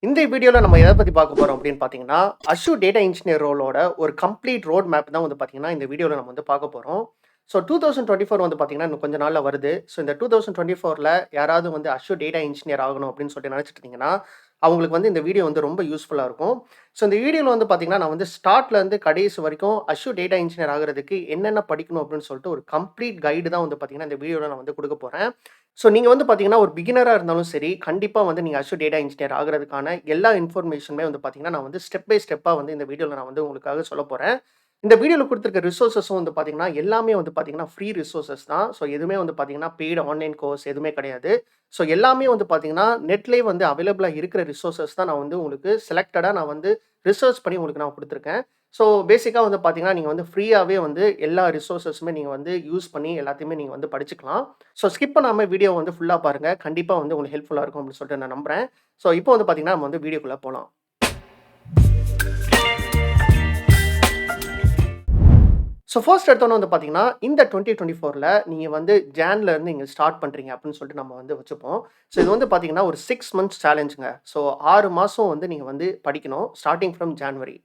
இந்த வீடியோல நம்ம எத பத்தி பார்க்க போறோம் அப்படின்னு பார்த்தீங்கன்னா, அஷ்யூர் டேட்டா இன்ஜினியர் ரோலோட ஒரு கம்ப்ளீட் ரோட் மேப் தான் வந்து பார்த்தீங்கன்னா, இந்த வீடியோல நம்ம வந்து பார்க்க போறோம். ஸோ 2024 வந்து பார்த்தீங்கன்னா, இன்னும் கொஞ்ச நாள்ல வருது. ஸோ இந்த 2024ல யாராவது வந்து அஷ்யூர் டேட்டா இன்ஜினியர் ஆகணும் அப்படின்னு சொல்லிட்டு நினைச்சிட்டு இருந்தீங்கன்னா, அவங்களுக்கு வந்து இந்த வீடியோ வந்து ரொம்ப யூஸ்ஃபுல்லா இருக்கும். ஸோ இந்த வீடியோல வந்து பார்த்தீங்கன்னா, நான் வந்து ஸ்டார்ட்ல இருந்து கடைசி வரைக்கும் அஷ்யூர் டேட்டா இன்ஜினியர் ஆகுறதுக்கு என்னென்ன படிக்கணும் அப்படின்னு சொல்லிட்டு ஒரு கம்ப்ளீட் கைடு தான் வந்து பார்த்தீங்கன்னா, இந்த வீடியோல நான் வந்து குடுக்க போறேன். ஸோ நீங்க வந்து பார்த்தீங்கன்னா, ஒரு பிகினரா இருந்தாலும் சரி, கண்டிப்பா வந்து நீங்க அஷ்யூர் டேட்டா இன்ஜினியர் ஆகுறதுக்கான எல்லா இன்ஃபர்மேஷனுமே வந்து பார்த்தீங்கன்னா, நான் வந்து ஸ்டெப் பை ஸ்டெப்பா வந்து இந்த வீடியோல நான் வந்து உங்களுக்காக சொல்லப் போறேன். இந்த வீடியோல குடுத்திருக்க ரிசோர்ஸஸும் வந்து பார்த்தீங்கன்னா, எல்லாமே வந்து பார்த்தீங்கன்னா, ஃப்ரீ ரிசோர்ஸஸ் தான். ஸோ எதுவுமே வந்து பார்த்தீங்கன்னா, பெய்டு ஆன்லைன் கோர்ஸ் எதுவுமே கிடையாது. ஸோ எல்லாமே வந்து பார்த்தீங்கன்னா, நெட்லயே வந்து அவைலபிளா இருக்கிற ரிசோர்ஸஸ் தான் நான் வந்து உங்களுக்கு செலக்டடா நான் வந்து ரிசர்ச் பண்ணி உங்களுக்கு நான் குடுத்துருக்கேன். ஸோ பேசிக்கா வந்து பார்த்தீங்கன்னா, நீங்க வந்து ஃப்ரீயாவே வந்து எல்லா ரிசோர்ஸஸுமே நீங்க வந்து யூஸ் பண்ணி எல்லாத்தையுமே நீங்க வந்து படிச்சுக்கலாம். ஸோ ஸ்கிப் பண்ணாம வீடியோ வந்து ஃபுல்லா பாருங்க. கண்டிப்பா வந்து உங்களுக்கு ஹெல்ப்ஃபுல்லா இருக்கும் அப்படின்னு சொல்லிட்டு நான் நம்புறேன். ஸோ இப்போ வந்து பார்த்தீங்கன்னா, நம்ம வந்து வீடியோக்குள்ள போலாம். ஸோ ஃபர்ஸ்ட் எடுத்தோனே வந்து பார்த்தீங்கன்னா, இந்த 2024ல நீங்க வந்து ஜான்ல இருந்து நீங்க ஸ்டார்ட் பண்றீங்க அப்படின்னு சொல்லிட்டு நம்ம வந்து வச்சுப்போம். ஸோ இது வந்து பார்த்தீங்கன்னா, ஒரு 6 மந்த்ஸ் சேலஞ்சுங்க. ஸோ 6 மாசம் வந்து நீங்க வந்து படிக்கணும். Starting from January.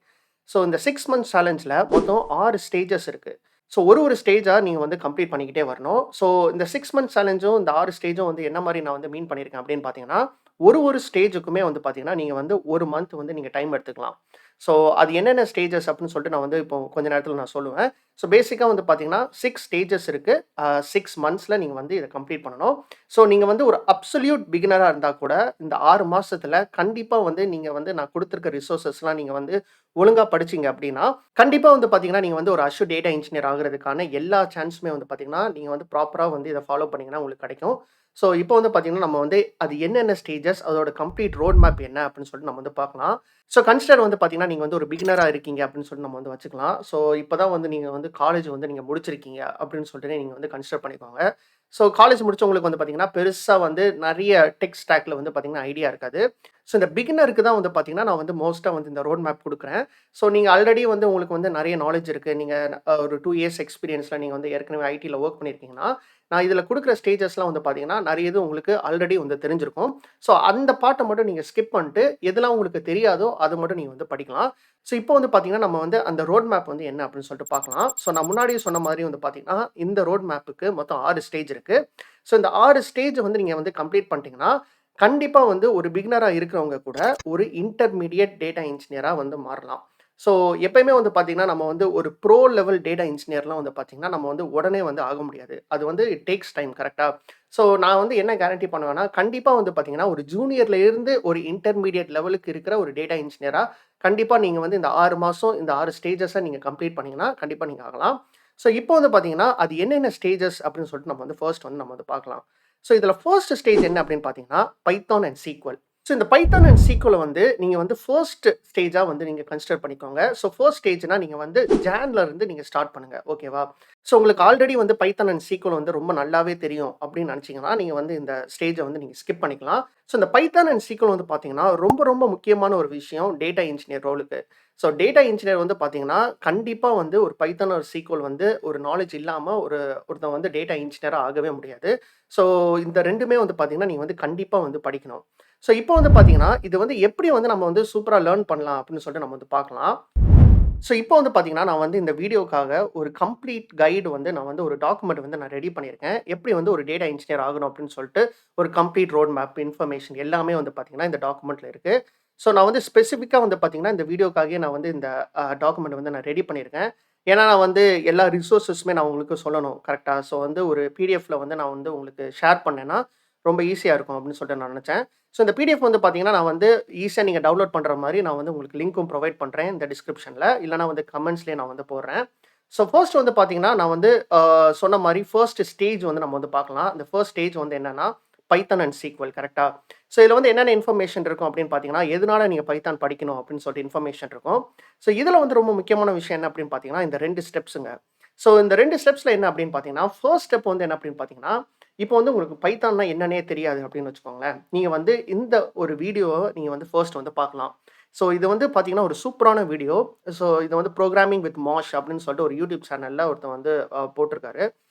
ஸோ இந்த 6 மந்த்ஸ் சேலஞ்சில மொத்தம் 6 ஸ்டேஜஸ் இருக்கு. ஸோ ஒரு ஸ்டேஜா நீங்க வந்து கம்ப்ளீட் பண்ணிக்கிட்டே வரணும். ஸோ இந்த 6 மந்த்ஸ் சேலஞ்சும், இந்த 6 ஸ்டேஜும் வந்து என்ன மாரி நான் வந்து மீன் பண்ணியிருக்கேன் அப்படின்னு பார்த்தீங்கன்னா, ஒரு ஸ்டேஜுக்குமே வந்து பார்த்தீங்கன்னா, நீங்க வந்து 1 மந்த் வந்து நீங்க டைம் எடுத்துக்கலாம். ஸோ அது என்னென்ன ஸ்டேஜஸ் அப்படின்னு சொல்லிட்டு நான் வந்து இப்போ கொஞ்ச நேரத்தில நான் சொல்லுவேன். ஸோ பேசிக்கா வந்து பார்த்தீங்கன்னா, 6 ஸ்டேஜஸ் இருக்கு. 6 மந்த்ஸ்ல நீங்க வந்து இத கம்ப்ளீட் பண்ணணும். ஸோ நீங்க வந்து ஒரு அப்சல்யூட் பிகினரா இருந்தா கூட, இந்த 6 மாசத்துல கண்டிப்பா வந்து நீங்க வந்து நான் குடுத்திருக்க ரிசோர்ஸஸ்லாம் நீங்க வந்து ஒழுங்கா படிச்சீங்க அப்படின்னா, கண்டிப்பா வந்து பார்த்தீங்கன்னா, நீங்க வந்து ஒரு அஷ்யூர் டேட்டா இன்ஜினியர் ஆகுறதுக்கான எல்லா சான்ஸுமே வந்து பார்த்தீங்கன்னா, நீங்க வந்து ப்ராப்பரா வந்து இத ஃபாலோ பண்ணீங்கன்னா உங்களுக்கு கிடைக்கும். ஸோ இப்போ வந்து பார்த்தீங்கன்னா, நம்ம வந்து அது என்னென்ன ஸ்டேஜஸ், அதோட கம்ப்ளீட் ரோட் மேப் என்ன அப்படின்னு சொல்லிட்டு நம்ம வந்து பார்க்கலாம். ஸோ கன்சிடர் வந்து பார்த்தீங்கன்னா, நீங்க வந்து ஒரு பிகினரா இருக்கீங்க அப்படின்னு சொல்லிட்டு நம்ம வந்து வச்சுக்கலாம். ஸோ இப்ப தான் வந்து நீங்க வந்து காலேஜ் வந்து நீங்க முடிச்சிருக்கீங்க அப்படின்னு சொல்லிட்டு நீங்க வந்து கன்சிடர் பண்ணிக்கோங்க. ஸோ காலேஜ் முடிச்சவங்களுக்கு வந்து பார்த்தீங்கன்னா, பெருசா வந்து நெறைய டெக் ஸ்டாக்ல வந்து பார்த்தீங்கன்னா, ஐடியா இருக்காது. ஸோ இந்த பிகினருக்கு தான் வந்து பார்த்தீங்கன்னா, நான் வந்து மோஸ்ட்டா வந்து இந்த ரோட் மேப் குடுக்குறேன். ஸோ நீங்க ஆல்ரெடி வந்து உங்களுக்கு வந்து நெறைய நாலேட்ஜ் இருக்கு. நீங்க ஒரு 2 இயர்ஸ் எக்ஸ்பீரியன்ஸ்ல நீங்க வந்து ஏற்கனவே ஐடில வொர்க் பண்ணியிருக்கீங்கன்னா, நான் இதில குடுக்குற ஸ்டேஜஸ்லாம் வந்து பார்த்தீங்கன்னா, நெறைய இது உங்களுக்கு ஆல்ரெடி வந்து தெரிஞ்சிருக்கும். ஸோ அந்த பார்ட்ட மட்டும் நீங்க ஸ்கிப் பண்ணிட்டு, எதெல்லாம் உங்களுக்கு தெரியாதோ அத மட்டும் நீங்க வந்து படிக்கலாம். ஸோ இப்போ வந்து பார்த்தீங்கன்னா, நம்ம வந்து அந்த ரோட் மேப் வந்து என்ன அப்படின்னு சொல்லிட்டு பார்க்கலாம். ஸோ நான் முன்னாடியே சொன்ன மாரி வந்து பார்த்தீங்கன்னா, இந்த ரோட் மேப்புக்கு மொத்தம் 6 ஸ்டேஜ் இருக்கு. ஸோ இந்த 6 ஸ்டேஜ் வந்து நீங்க வந்து கம்ப்ளீட் பண்ணிட்டீங்கன்னா, கண்டிப்பா வந்து ஒரு பிகினரா இருக்கிறவங்க கூட ஒரு இன்டர்மீடியேட் டேட்டா இன்ஜினியரா வந்து மாறலாம். ஸோ எப்பயுமே வந்து பார்த்தீங்கன்னா, நம்ம வந்து ஒரு ப்ரோ லெவல் டேட்டா இன்ஜினியர்லாம் வந்து பார்த்தீங்கன்னா, நம்ம வந்து உடனே வந்து ஆக முடியாது. அது வந்து இட் டேக்ஸ் டைம் கரெக்ட்டா? ஸோ நான் வந்து என்ன கேரண்டி பண்ணுவேன்னா, கண்டிப்பா வந்து பார்த்தீங்கன்னா, ஒரு ஜூனியர்ல இருந்து ஒரு இன்டர்மீடியேட் லெவலுக்கு இருக்கிற ஒரு டேட்டா இன்ஜினியரா, கண்டிப்பா நீங்க வந்து இந்த 6 மாசம், இந்த 6 ஸ்டேஜஸ நீங்க கம்ப்ளீட் பண்ணீங்கன்னா, கண்டிப்பா நீங்க ஆகலாம். ஸோ இப்போ வந்து பார்த்தீங்கன்னா, அது என்னென்ன ஸ்டேஜஸ் அப்படின்னு சொல்லிட்டு நம்ம வந்து ஃபர்ஸ்ட் வந்து நம்ம வந்து பார்க்கலாம். ஸோ இதில ஃபர்ஸ்ட் ஸ்டேஜ் என்ன அப்படின்னு பார்த்தீங்கன்னா, பைத்தான் அண்ட் SQL. ஸோ இந்த பைத்தான் அண்ட் SQL வந்து நீங்க வந்து ஃபர்ஸ்ட் ஸ்டேஜா வந்து நீங்க கன்சிடர் பண்ணிக்கோங்க. ஸோ ஃபர்ஸ்ட் ஸ்டேஜ்னா நீங்க வந்து ஜான்ல இருந்து நீங்க ஸ்டார்ட் பண்ணுங்க. ஓகேவா? ஸோ உங்களுக்கு ஆல்ரெடி வந்து பைத்தான் அண்ட் SQL வந்து ரொம்ப நல்லாவே தெரியும் அப்படின்னு நினைச்சீங்கன்னா, நீங்க வந்து இந்த ஸ்டேஜ வந்து நீங்க ஸ்கிப் பண்ணிக்கலாம். ஸோ இந்த பைத்தான் அண்ட் SQL வந்து பார்த்தீங்கன்னா, ரொம்ப முக்கியமான ஒரு விஷயம் டேட்டா இன்ஜினியர் ரோலுக்கு. ஸோ டேட்டா இன்ஜினியர் வந்து பார்த்தீங்கன்னா, கண்டிப்பா வந்து ஒரு பைத்தான் ஒரு SQL வந்து ஒரு நாலேட்ஜ் இல்லாம ஒருத்தன் வந்து டேட்டா இன்ஜினியரா ஆகவே முடியாது. ஸோ இந்த 2மே வந்து பார்த்தீங்கன்னா, நீங்க வந்து கண்டிப்பா வந்து படிக்கணும். ஸோ இப்போ வந்து பார்த்தீங்கன்னா, இது வந்து எப்படி வந்து நம்ம வந்து சூப்பரா லேர்ன் பண்ணலாம் அப்படின்னு சொல்லிட்டு நம்ம வந்து பார்க்கலாம். ஸோ இப்போ வந்து பார்த்தீங்கன்னா, நான் வந்து இந்த வீடியோக்காக ஒரு கம்ப்ளீட் கைடு வந்து நான் வந்து ஒரு டாக்குமெண்ட் வந்து நான் ரெடி பண்ணியிருக்கேன். எப்படி வந்து ஒரு டேட்டா இன்ஜினியர் ஆகணும் அப்படின்னு சொல்லிட்டு, ஒரு கம்ப்ளீட் ரோட் மேப், இன்ஃபர்மேஷன் எல்லாமே வந்து பார்த்தீங்கன்னா, இந்த டாக்குமெண்ட்ல இருக்கு. ஸோ நான் வந்து ஸ்பெசிஃபிக்கா வந்து பார்த்தீங்கன்னா, இந்த வீடியோக்காகவே நான் வந்து இந்த டாக்குமெண்ட் வந்து நான் ரெடி பண்ணியிருக்கேன். ஏன்னா, நான் வந்து எல்லா ரிசோர்ஸஸுமே நான் உங்களுக்கு சொல்லணும். கரெக்ட்டா? ஸோ வந்து ஒரு பிடிஎஃப்ல வந்து நான் வந்து உங்களுக்கு ஷேர் பண்ணேன்னா, ரொம்ப ஈஸியா இருக்கும் அப்படின்னு சொல்லிட்டு நான் நெனச்சேன். ஸோ இந்த பிடிஎஃப் வந்து பார்த்தீங்கன்னா, நான் வந்து ஈஸியா நீங்க டவுன்லோட் பண்ற மாரி நான் வந்து உங்களுக்கு லிங்க்கும் ப்ரொவைட் பண்றேன் இந்த டிஸ்கிரிப்ஷன்ல. இல்லன்னா வந்து கமெண்ட்ஸ்லயே நான் வந்து போடுறேன். ஸோ ஃபர்ஸ்ட் வந்து பார்த்தீங்கன்னா, நான் வந்து சொன்ன மாரி ஃபர்ஸ்ட் ஸ்டேஜ் வந்து நம்ம வந்து பார்க்கலாம். இந்த ஃபர்ஸ்ட் ஸ்டேஜ் வந்து என்னன்னா, பைத்தான் அண்ட் SQL கரெக்ட்டா? ஸோ இதுல வந்து என்னென்ன இன்ஃபர்மேஷன் இருக்கும் அப்படின்னு பார்த்தீங்கன்னா, எதனால நீங்க பைத்தான் படிக்கணும் அப்படின்னு சொல்லிட்டு இன்ஃபர்மேஷன் இருக்கும். ஸோ இதுல வந்து ரொம்ப முக்கியமான விஷயம் என்ன அப்படின்னு பார்த்தீங்கன்னா, இந்த 2 ஸ்டெப்ஸுங்க. ஸோ இந்த 2 ஸ்டெப்ஸ்ல என்ன அப்படின்னு பார்த்தீங்கன்னா, ஃபர்ஸ்ட் ஸ்டெப் வந்து என்ன அப்படின்னு பார்த்தீங்கன்னா, இப்போ வந்து உங்களுக்கு பைத்தான்னா என்னன்னே தெரியாது அப்படின்னு வச்சுக்கோங்களேன். நீங்க வந்து இந்த ஒரு வீடியோவ நீங்க வந்து ஃபர்ஸ்ட் வந்து பார்க்கலாம். ஸோ இது வந்து பார்த்தீங்கன்னா, ஒரு சூப்பரான வீடியோ. ஸோ இது வந்து புரோகிராமிங் வித் மாஷ் அப்படின்னு சொல்லிட்டு ஒரு யூடியூப் சேனல்ல ஒருத்தன் வந்து போட்டிருக்காரு.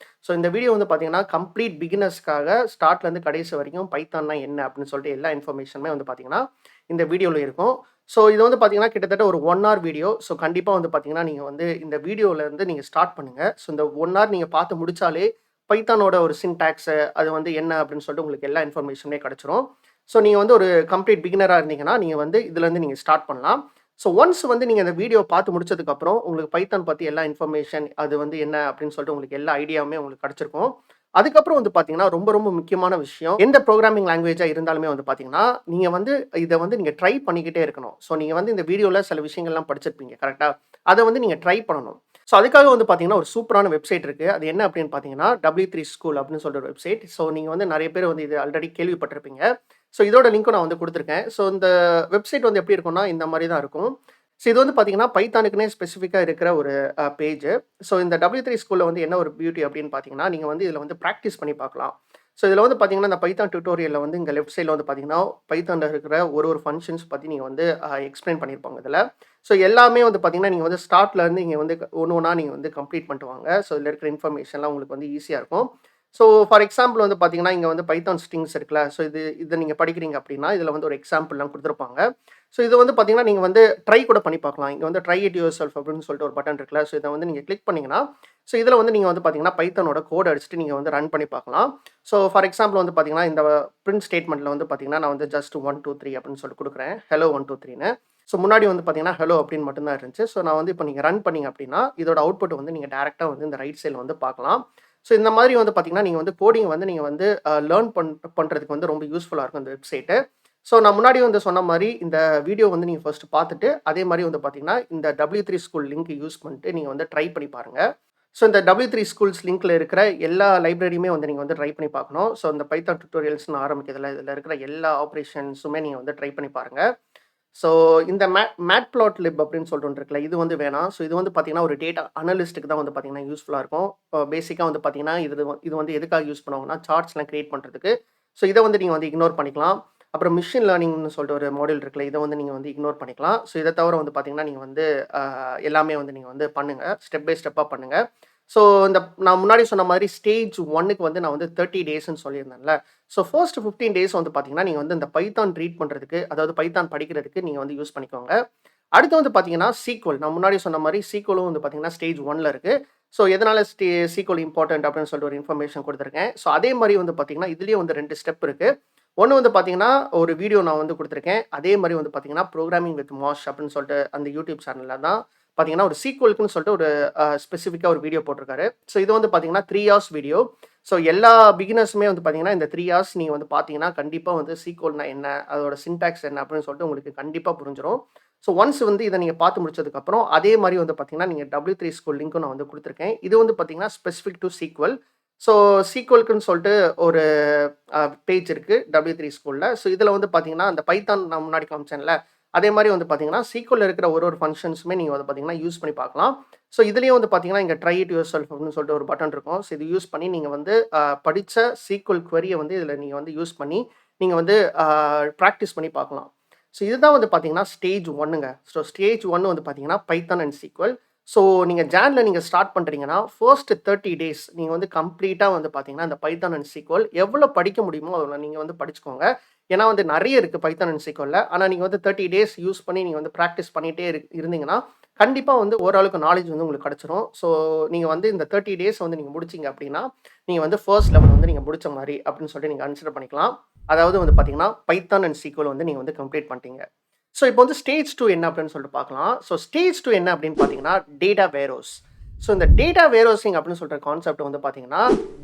ஸோ இந்த வீடியோ வந்து பார்த்தீங்கன்னா, கம்ப்ளீட் பிகினர்ஸ்க்காக ஸ்டார்ட்லேருந்து கடைசி வரைக்கும் பைத்தான்னா என்ன அப்படின்னு சொல்லிட்டு எல்லா இன்ஃபர்மேஷனுமே வந்து பார்த்தீங்கன்னா, இந்த வீடியோல இருக்கும். ஸோ இது வந்து பார்த்தீங்கன்னா, கிட்டத்தட்ட ஒரு 1 ஹவர் வீடியோ. ஸோ கண்டிப்பா வந்து பார்த்தீங்கன்னா, நீங்க வந்து இந்த வீடியோலருந்து நீங்க ஸ்டார்ட் பண்ணுங்க. ஸோ இந்த 1 ஹவர் நீங்க பார்த்து முடிச்சாலே, பைத்தானோட ஒரு சின்டாக்ஸு அது வந்து என்ன அப்படின்னு சொல்லிட்டு உங்களுக்கு எல்லா இன்ஃபர்மேஷனுமே கிடைச்சிரும். ஸோ நீங்க வந்து ஒரு கம்ப்ளீட் பிகினரா இருந்தீங்கன்னா, நீங்க வந்து இதுலருந்து நீங்க ஸ்டார்ட் பண்ணலாம். ஸோ ஒன்ஸ் வந்து நீங்க அந்த வீடியோ பார்த்து முடிச்சதுக்கப்புறம், உங்களுக்கு பைத்தான் பத்தி எல்லா இன்ஃபர்மேஷன் அது வந்து என்ன அப்படின்னு சொல்லிட்டு உங்களுக்கு எல்லா ஐடியாவுமே உங்களுக்கு கிடைச்சிருக்கும். அதுக்கப்புறம் வந்து பார்த்தீங்கன்னா, ரொம்ப ரொம்ப முக்கியமான விஷயம். எந்த புரோகிராமிங் லாங்குவேஜா இருந்தாலுமே வந்து பார்த்தீங்கன்னா, நீங்க வந்து இத வந்து நீங்க ட்ரை பண்ணிக்கிட்டே இருக்கணும். ஸோ நீங்க வந்து இந்த வீடியோல சில விஷயங்கள்லாம் படிச்சிருப்பீங்க. கரெக்ட்டா? அத வந்து நீங்க ட்ரை பண்ணணும். ஸோ அதுக்காக வந்து பார்த்தீங்கன்னா, ஒரு சூப்பரான வெப்சைட் இருக்கு. அது என்ன அப்படின்னு பார்த்தீங்கன்னா, W3 School அப்படின்னு சொல்ற ஒரு வெப்சைட். ஸோ நீங்க வந்து நெறைய பேர் வந்து இது ஆல்ரெடி கேள்விப்பட்டிருப்பீங்க. ஸோ இதோட லிங்க்கும் நான் வந்து குடுத்துருக்கேன். ஸோ இந்த வெப்சைட் வந்து எப்படி இருக்கும்னா, இந்த மாரி தான் இருக்கும். ஸோ இது வந்து பார்த்தீங்கன்னா, பைத்தானுக்குன்னே ஸ்பெசிஃபிக்கா இருக்கிற ஒரு பேஜு. ஸோ இந்த W3 ஸ்கூல்ல வந்து என்ன ஒரு பியூட்டி அப்படின்னு பார்த்தீங்கன்னா, நீங்க வந்து இதில வந்து பிராக்டிஸ் பண்ணி பார்க்கலாம். ஸோ இதில வந்து பார்த்தீங்கன்னா, இந்த பைத்தான் டியூட்டோரியல்ல வந்து இங்க லெஃப்ட் சைட்ல வந்து பார்த்தீங்கன்னா, பைத்தான்ல இருக்கிற ஒரு ஒரு ஃபங்ஷன்ஸ் பத்தி நீங்க வந்து எக்ஸ்ப்ளைன் பண்ணியிருப்பாங்க இதில. ஸோ எல்லாமே வந்து பார்த்தீங்கன்னா, நீங்க வந்து ஸ்டார்ட்ல இருந்து இங்க வந்து ஒண்ணு ஒண்ணா நீங்க வந்து கம்ப்ளீட் பண்ணிட்டு வாங்க. ஸோ இதில இருக்கிற இன்ஃபர்மேஷன்லாம் உங்களுக்கு வந்து ஈஸியா இருக்கும். ஸோ ஃபார் எக்ஸாம்பிள் வந்து பார்த்தீங்கன்னா, இங்க வந்து பைத்தான் ஸ்ட்ரிங்ஸ் இருக்குல்ல. ஸோ இத நீங்க படிக்கிறீங்க அப்படின்னா, இதில வந்து ஒரு எக்ஸாம்பிள்லாம் குடுத்துருப்பாங்க. ஸோ இது வந்து பார்த்தீங்கன்னா, நீங்க வந்து ட்ரை கூட பண்ணி பார்க்கலாம். இங்க வந்து ட்ரை இட் யுவர் செல்ஃப் அப்படின்னு சொல்லிட்டு ஒரு பட்டன் இருக்குல்ல. ஸோ இத வந்து நீங்க கிளிக் பண்ணீங்கன்னா, ஸோ இதில வந்து நீங்க வந்து பார்த்தீங்கன்னா, பைத்தானோட கோட் அடிச்சுட்டு நீங்க வந்து ரன் பண்ணி பார்க்கலாம். ஸோ ஃபார் எக்ஸாம்பிள் வந்து பார்த்தீங்கன்னா, இந்த பிரிண்ட் ஸ்டேட்மென்ட்ல வந்து பார்த்தீங்கன்னா, நான் வந்து ஜஸ்ட் 1, 2, 3 அப்படின்னு சொல்லிட்டு குடுக்குறேன். ஹெல்லோ 1, 2, 3ன்னு. ஸோ முன்னாடி வந்து பார்த்தீங்கன்னா, ஹெல்லோ அப்படின்னு மட்டும் தான் இருந்துச்சு. ஸோ நான் வந்து இப்ப நீங்க ரன் பண்ணீங்க அப்படின்னா, இதோட அவுட்புட் வந்து நீங்க டைரக்ட்டா வந்து இந்த ரைட் சைட்ல வந்து பார்க்கலாம். ஸோ இந்த மாதிரி வந்து பார்த்தீங்கன்னா, நீங்க வந்து கோடிங் வந்து நீங்க வந்து லேர்ன் பண்றதுக்கு வந்து ரொம்ப யூஸ்ஃபுல்லா இருக்கும் இந்த வெப்சைட்டு. ஸோ நான் முன்னாடி வந்து சொன்ன மாரி, இந்த வீடியோ வந்து நீங்க ஃபர்ஸ்ட் பார்த்துட்டு, அதே மாரி வந்து பார்த்தீங்கன்னா, இந்த W3 ஸ்கூல் லிங்க் யூஸ் பண்ணிட்டு நீங்க வந்து ட்ரை பண்ணி பாருங்க. ஸோ இந்த W3 ஸ்கூல்ஸ் லிங்க்ல இருக்கிற எல்லா லைப்ரரியுமே வந்து நீங்க வந்து ட்ரை பண்ணி பார்க்கணும். ஸோ இந்த பைத்தான் டியூட்டோரியல்ஸ்ன்னு ஆரம்பிக்கிறதுல, இதில இருக்கிற எல்லா ஆப்பரேஷன்ஸுமே நீங்க வந்து ட்ரை பண்ணி பாருங்க. ஸோ இந்த மேட்ப்ளாட்லிப் அப்படின்னு சொல்லிட்டு ஒண்ணு இருக்குல்ல, இது வந்து வேணாம். ஸோ இது வந்து பார்த்தீங்கன்னா, ஒரு டேட்டா அனலிஸ்ட்டுக்கு தான் வந்து பார்த்தீங்கன்னா யூஸ்ஃபுல்லா இருக்கும். பேசிக்கா வந்து பார்த்தீங்கன்னா, இது வந்து எதுக்காக யூஸ் பண்ணுவாங்கன்னா, சார்ட்ஸ்லாம் கிரியேட் பண்றதுக்கு. ஸோ இத வந்து நீங்க வந்து இக்னோர் பண்ணிக்கலாம். அப்புறம் மெஷின் லேர்னிங்னு சொல்லிட்டு ஒரு மாடியூல் இருக்குல்ல, இத வந்து நீங்க வந்து இக்னோர் பண்ணிக்கலாம். ஸோ இத தவிர வந்து பார்த்தீங்கன்னா, நீங்க வந்து அ எல்லாமே வந்து நீங்க வந்து பண்ணுங்க. ஸ்டெப் பை ஸ்டெப்பா பண்ணுங்க. ஸோ இந்த நான் முன்னாடி சொன்ன மாரி ஸ்டேஜ் 1க்கு வந்து நான் வந்து 30 டேஸ்ன்னு சொல்லியிருந்தேன்ல. ஸோ ஃபர்ஸ்ட் 15 டேஸ் வந்து பார்த்தீங்கன்னா, நீங்க வந்து இந்த பைத்தான் ரீட் பண்றதுக்கு, அதாவது பைத்தான் படிக்கிறதுக்கு நீங்க வந்து யூஸ் பண்ணிக்கோங்க. அடுத்து வந்து பார்த்தீங்கன்னா, சீக்வல். நான் முன்னாடி சொன்ன மாரி சீக்வலும் வந்து பார்த்தீங்கன்னா, ஸ்டேஜ் 1ல இருக்கு. ஸோ எதனால சீக்வல் இம்பார்ட்டன்ட் அப்படின்னு சொல்லிட்டு ஒரு இன்ஃபர்மேஷன் குடுத்துருக்கேன். ஸோ அதே மாரி வந்து பார்த்தீங்கன்னா, இதுலயும் வந்து 2 ஸ்டெப் இருக்கு. ஒண்ணு வந்து பார்த்தீங்கன்னா, ஒரு வீடியோ நான் வந்து குடுத்துருக்கேன். அதே மாரி வந்து பார்த்தீங்கன்னா, புரோகிராமிங் வித் மாஷ் அப்படின்னு சொல்லிட்டு அந்த யூடியூப் சேனல்ல தான் பார்த்தீங்கன்னா, ஒரு சீக்வலுக்குன்னு சொல்லிட்டு ஒரு ஸ்பெசிஃபிக்கா ஒரு வீடியோ போட்டிருக்காரு. ஸோ இது வந்து பார்த்தீங்கன்னா, 3 ஹார்ஸ் வீடியோ. ஸோ எல்லா பிகினர்ஸுமே வந்து பார்த்தீங்கன்னா, இந்த 3 ஹார்ஸ் நீங்க வந்து பார்த்தீங்கன்னா, கண்டிப்பா வந்து சீக்வல்னா என்ன? அதோட சின்டாக்ஸ் என்ன? அப்படின்னு சொல்லிட்டு உங்களுக்கு கண்டிப்பா புரிஞ்சிரும். ஸோ ஒன்ஸ் வந்து இத நீங்க பார்த்து முடிச்சதுக்கப்புறம், அதே மாரி வந்து பார்த்தீங்கன்னா, நீங்க W3 ஸ்கூல் லிங்க்கும் நான் வந்து குடுத்துருக்கேன். இது வந்து பார்த்தீங்கன்னா, ஸ்பெசிஃபிக் டூ சீக்வல். ஸோ சீக்வலுக்குன்னு சொல்லிட்டு ஒரு பேஜ் இருக்கு W3 ஸ்கூல்ல. ஸோ இதுல வந்து பார்த்தீங்கன்னா, அந்த பைத்தான் நான் முன்னாடி காமிச்சேன்ல, அதே மாரி வந்து பார்த்தீங்கன்னா, சீக்வல்ல இருக்கிற ஒரு ஒரு ஃபங்ஷன்ஸுமே நீங்க வந்து பார்த்தீங்கன்னா, யூஸ் பண்ணி பார்க்கலாம். ஸோ இதுலயும் வந்து பார்த்தீங்கன்னா, இங்க ட்ரை இட் யுவர் செல்ஃப் அப்படின்னு சொல்லிட்டு ஒரு பட்டன் இருக்கும். ஸோ இது யூஸ் பண்ணி நீங்க வந்து படிச்ச சீக்வல் குவெரிய வந்து இதுல நீங்க வந்து யூஸ் பண்ணி, நீங்க வந்து பிராக்டிஸ் பண்ணி பார்க்கலாம். ஸோ இதுதான் வந்து பார்த்தீங்கன்னா, ஸ்டேஜ் 1ங்க. ஸோ ஸ்டேஜ் 1 வந்து பார்த்தீங்கன்னா, பைத்தான் அண்ட் சீக்வல். ஸோ நீங்க ஜான்ல நீங்க ஸ்டார்ட் பண்றீங்கன்னா, ஃபர்ஸ்ட் 30 டேஸ் நீங்க வந்து கம்ப்ளீட்டா வந்து பார்த்தீங்கன்னா, இந்த பைத்தான் அண்ட் சீக்வல் எவ்வளோ படிக்க முடியுமோ, அவ்வளோ நீங்க வந்து படிச்சுக்கோங்க. ஏன்னா வந்து நெறைய இருக்கு பைத்தான் அண்ட் சீக்வல்ல. ஆனா நீங்க வந்து 30 டேஸ் யூஸ் பண்ணி நீங்க வந்து பிராக்டிஸ் பண்ணிட்டே இருந்தீங்கன்னா, கண்டிப்பா வந்து ஓரளவுக்கு நாலேட்ஜ் வந்து உங்களுக்கு கிடைச்சிரும். ஸோ நீங்க வந்து இந்த 30 டேஸ் வந்து நீங்க முடிச்சீங்க அப்படின்னா, நீங்க வந்து ஃபர்ஸ்ட் லெவல் வந்து நீங்க முடிச்ச மாரி அப்படின்னு சொல்லிட்டு நீங்க கன்சிடர் பண்ணிக்கலாம். அதாவது வந்து பார்த்தீங்கன்னா, பைத்தான் அண்ட் சீக்வல் வந்து நீங்க வந்து கம்ப்ளீட் பண்ணிட்டீங்க. ஸோ இப்போ வந்து ஸ்டேஜ் 2 என்ன அப்படின்னு சொல்லிட்டு பார்க்கலாம். ஸோ ஸ்டேஜ் 2 என்ன அப்படின்னு பார்த்தீங்கன்னா, டேட்டா வேர்ஹவுஸ். ஸோ இந்த டேட்டா வேர்ஹவுசிங் அப்படின்னு சொல்ற கான்செப்ட் வந்து பார்த்தீங்கன்னா,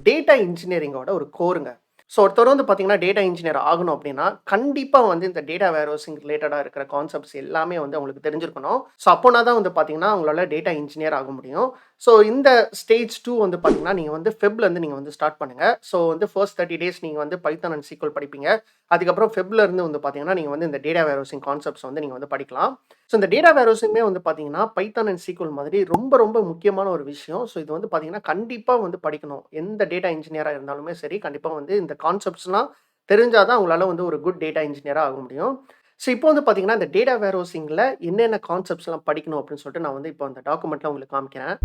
டேட்டா இன்ஜினியரிங்கோட ஒரு கோருங்க. ஸோ ஒருத்தர் வந்து பார்த்தீங்கன்னா, டேட்டா இன்ஜினியர் ஆகணும் அப்படின்னா, கண்டிப்பா வந்து இந்த டேட்டா வேர்ஹவுசிங் ரிலேட்டடா இருக்கிற கான்செப்ட்ஸ் எல்லாமே வந்து அவங்களுக்கு தெரிஞ்சிருக்கணும். ஸோ அப்போனா தான் வந்து பார்த்தீங்கன்னா, உங்களால டேட்டா இன்ஜினியர் ஆக முடியும். ஸோ இந்த ஸ்டேஜ் 2 வந்து பார்த்தீங்கன்னா, நீங்க வந்து ஃபெப்லேருந்து நீங்க வந்து ஸ்டார்ட் பண்ணுங்க. ஸோ வந்து ஃபர்ஸ்ட் 30 டேஸ் நீங்க வந்து பைத்தான் அண்ட் சீக்வல் படிப்பீங்க. அதுக்கப்புறம் ஃபெப்லேருந்து வந்து பார்த்தீங்கன்னா, நீங்க வந்து இந்த டேட்டா வேர்ஹவுசிங் கான்செப்ட்ஸ் வந்து நீங்க வந்து படிக்கலாம். ஸோ இந்த டேட்டா வேர்ஹவுசிங்குமே வந்து பார்த்தீங்கன்னா, பைத்தான் அண்ட் சீக்வல் மாதிரி ரொம்ப ரொம்ப முக்கியமான ஒரு விஷயம். ஸோ இது வந்து பார்த்தீங்கன்னா, கண்டிப்பா வந்து படிக்கணும். எந்த டேட்டா இன்ஜினியரா இருந்தாலுமே சரி, கண்டிப்பா வந்து இந்த கான்செப்ட்ஸ்லாம் தெரிஞ்சா தான் உங்களால வந்து ஒரு குட் டேட்டா இன்ஜினியரா ஆக முடியும். ஸோ இப்போ வந்து பார்த்தீங்கன்னா, இந்த டேட்டா வேர்ஹவுசிங்ல என்னென்ன கான்செப்ட்ஸ்லாம் படிக்கணும் அப்படின்னு சொல்லிட்டு நான் வந்து இப்போ அந்த டாக்குமெண்ட்ல உங்களுக்கு காமிக்கிறேன்.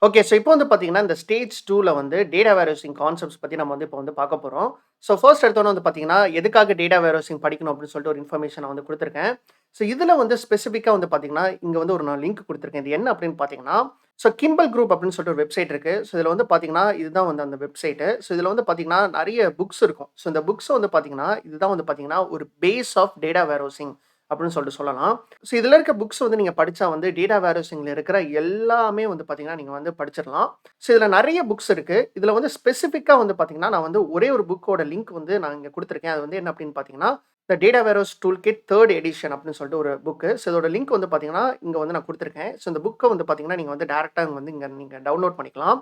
ஓகே. ஸோ இப்போ வந்து பார்த்தீங்கன்னா, இந்த ஸ்டேஜ் 2ல வந்து டேட்டா வேர்ஹவுசிங் கான்செப்ட்ஸ் பத்தி நம்ம வந்து இப்போ வந்து பார்க்க போறோம். ஸோ ஃபர்ஸ்ட் எடுத்தோனே வந்து பார்த்தீங்கன்னா, எதுக்காக டேட்டா வேர்ஹவுசிங் படிக்கணும் அப்படின்னு சொல்லிட்டு ஒரு இன்ஃபர்மேஷன் நான் வந்து குடுத்துருக்கேன். ஸோ இதுல வந்து ஸ்பெசிஃபிக்கா வந்து பார்த்தீங்கன்னா, இங்க வந்து ஒரு நான் லிங்க் குடுத்துருக்கேன். இது என்ன அப்படின்னு பார்த்தீங்கன்னா, ஸோ கிம்பல் குரூப் அப்படின்னு சொல்லிட்டு ஒரு வெப்சைட் இருக்கு. ஸோ இதுல வந்து பார்த்தீங்கன்னா, இதுதான் வந்து அந்த வெப்சைட்டு. ஸோ இதுல வந்து பார்த்தீங்கன்னா, நெறைய புக்ஸ் இருக்கும். ஸோ இந்த புக்ஸ் வந்து பார்த்தீங்கன்னா, இதுதான் வந்து பார்த்தீங்கன்னா, ஒரு பேஸ் ஆஃப் டேட்டா வேர்ஹவுசிங் அப்படின்னு சொல்லிட்டு சொல்லலாம். ஸோ இதுல இருக்க புக்ஸ் வந்து நீங்க படிச்சா வந்து டேட்டா வேர்ஹவுசிங்ல இருக்கிற எல்லாமே வந்து பார்த்தீங்கன்னா, நீங்க வந்து படிச்சிடலாம். ஸோ இதுல நெறைய புக்ஸ் இருக்கு. இதுல வந்து ஸ்பெசிஃபிக்கா வந்து பார்த்தீங்கன்னா, நான் வந்து ஒரே ஒரு புக்கோட லிங்க் வந்து நான் இங்க குடுத்துருக்கேன். அது வந்து என்ன அப்படின்னு பார்த்தீங்கன்னா, the data warehouse tool kit 3 edition அப்படின்னு சொல்லிட்டு ஒரு புக்கு. ஸோ இதோட லிங்க் வந்து பார்த்தீங்கன்னா, இங்க வந்து நான் குடுத்துருக்கேன். ஸோ இந்த புக்க வந்து பார்த்தீங்கன்னா, நீங்க வந்து டைரக்ட்டா வந்து இங்க நீங்க டவுன்லோட் பண்ணிக்கலாம்.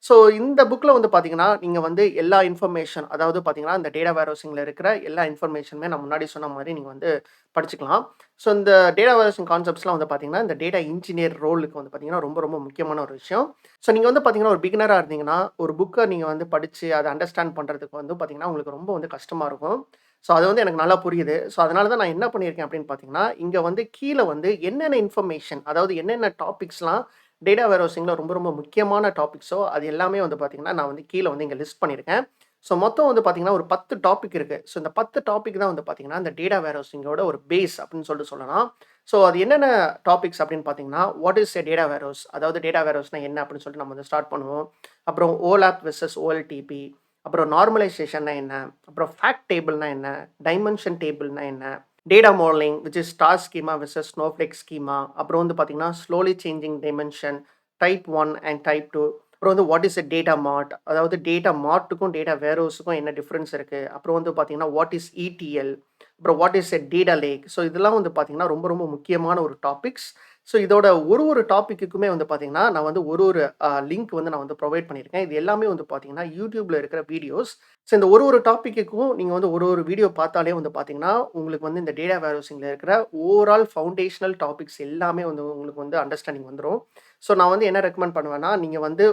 ஸோ இந்த புக்ல வந்து பார்த்தீங்கன்னா, நீங்க வந்து எல்லா இன்ஃபர்மேஷன் அதாவது பார்த்தீங்கன்னா, இந்த டேட்டா வேர்ஹவுசிங்ல இருக்கிற எல்லா இன்ஃபர்மேஷனுமே நான் முன்னாடி சொன்ன மாரி நீங்க வந்து படிச்சுக்கலாம். ஸோ இந்த டேட்டா வேர்ஹவுசிங் கான்செப்ட்ஸ்லாம் வந்து பார்த்தீங்கன்னா, இந்த டேட்டா இன்ஜினியர் ரோலுக்கு வந்து பார்த்தீங்கன்னா, ரொம்ப ரொம்ப முக்கியமான ஒரு விஷயம். ஸோ நீங்க வந்து பார்த்தீங்கன்னா, ஒரு பிகினரா இருந்தீங்கன்னா, ஒரு புக்க நீங்க வந்து படிச்சு அத அண்டர்ஸ்டாண்ட் பண்றதுக்கு வந்து பார்த்தீங்கன்னா, உங்களுக்கு ரொம்ப வந்து கஷ்டமா இருக்கும். ஸோ அது வந்து எனக்கு நல்லா புரியுது. ஸோ அதனால தான் நான் என்ன பண்ணியிருக்கேன் அப்படின்னு பார்த்தீங்கன்னா, இங்க வந்து கீழ வந்து என்னென்ன இன்ஃபர்மேஷன் அதாவது என்னென்ன டாபிக்ஸ்லாம் டேட்டா வேர்ஹவுசிங்ல ரொம்ப ரொம்ப முக்கியமான டாபிக்ஸோ, அது எல்லாமே வந்து பார்த்தீங்கன்னா, நான் வந்து கீழ வந்து இங்க லிஸ்ட் பண்ணியிருக்கேன். ஸோ மொத்தம் வந்து பார்த்தீங்கன்னா, ஒரு 10 டாபிக் இருக்கு. ஸோ இந்த 10 டாபிக் தான் வந்து பார்த்தீங்கன்னா, இந்த டேட்டா வேர்ஹவுசிங்கோட ஒரு பேஸ் அப்படின்னு சொல்லிட்டு சொல்லலாம். ஸோ அது என்னென்ன டாபிக்ஸ் அப்படின்னு பார்த்தீங்கன்னா, what is a data warehouse? அதாவது டேட்டா வேர்ஹவுஸ்னா என்ன அப்படின்னு சொல்லிட்டு நம்ம வந்து ஸ்டார்ட் பண்ணுவோம். அப்புறம் ஓலாப் வெர்சஸ் ஓஎல்டிபி. அப்புறம் நார்மலைசேஷன்னா என்ன? அப்புறம் ஃபேக்ட் டேபிள்னா என்ன? டைமென்ஷன் டேபிள்னா என்ன? Data modelling which is star schema versus snowflake schema. அப்புறம் வந்து பார்த்தீங்கன்னா, slowly changing dimension, type 1 and type 2. அப்புறம் வந்து வாட் இஸ் எ டேட்டா மார்ட்? அதாவது டேட்டா மார்ட்டுக்கும், டேட்டா வேர்ஹவுஸுக்கும் என்ன டிஃபரன்ஸ் இருக்கு? அப்புறம் வந்து பார்த்தீங்கன்னா, வாட் இஸ் இடிஎல்? அப்புறம் what is a data lakh? So இதெல்லாம் வந்து பார்த்தீங்கன்னா, ரொம்ப ரொம்ப முக்கியமான ஒரு டாபிக்ஸ். ஸோ இதோட ஒரு ஒரு டாபிக்குக்குமே வந்து பார்த்தீங்கன்னா, நான் வந்து ஒரு ஒரு லிங்க் வந்து நான் வந்து ப்ரொவைட் பண்ணியிருக்கேன். இது எல்லாமே வந்து பார்த்தீங்கன்னா, YouTubeல இருக்கிற வீடியோஸ். ஸோ இந்த ஒரு ஒரு டாபிக்குக்கும் நீங்க வந்து ஒரு ஒரு வீடியோ பார்த்தாலே வந்து பார்த்தீங்கன்னா, உங்களுக்கு வந்து இந்த டேட்டா வேர்ஹவுசிங்ல இருக்கிற ஓவரால் ஃபவுண்டேஷனல் டாபிக்ஸ் எல்லாமே வந்து உங்களுக்கு வந்து அண்டர்ஸ்டாண்டிங் வந்துரும். ஸோ நான் வந்து என்ன ரெக்கமெண்ட் பண்ணுவேன்னா, நீங்க வந்து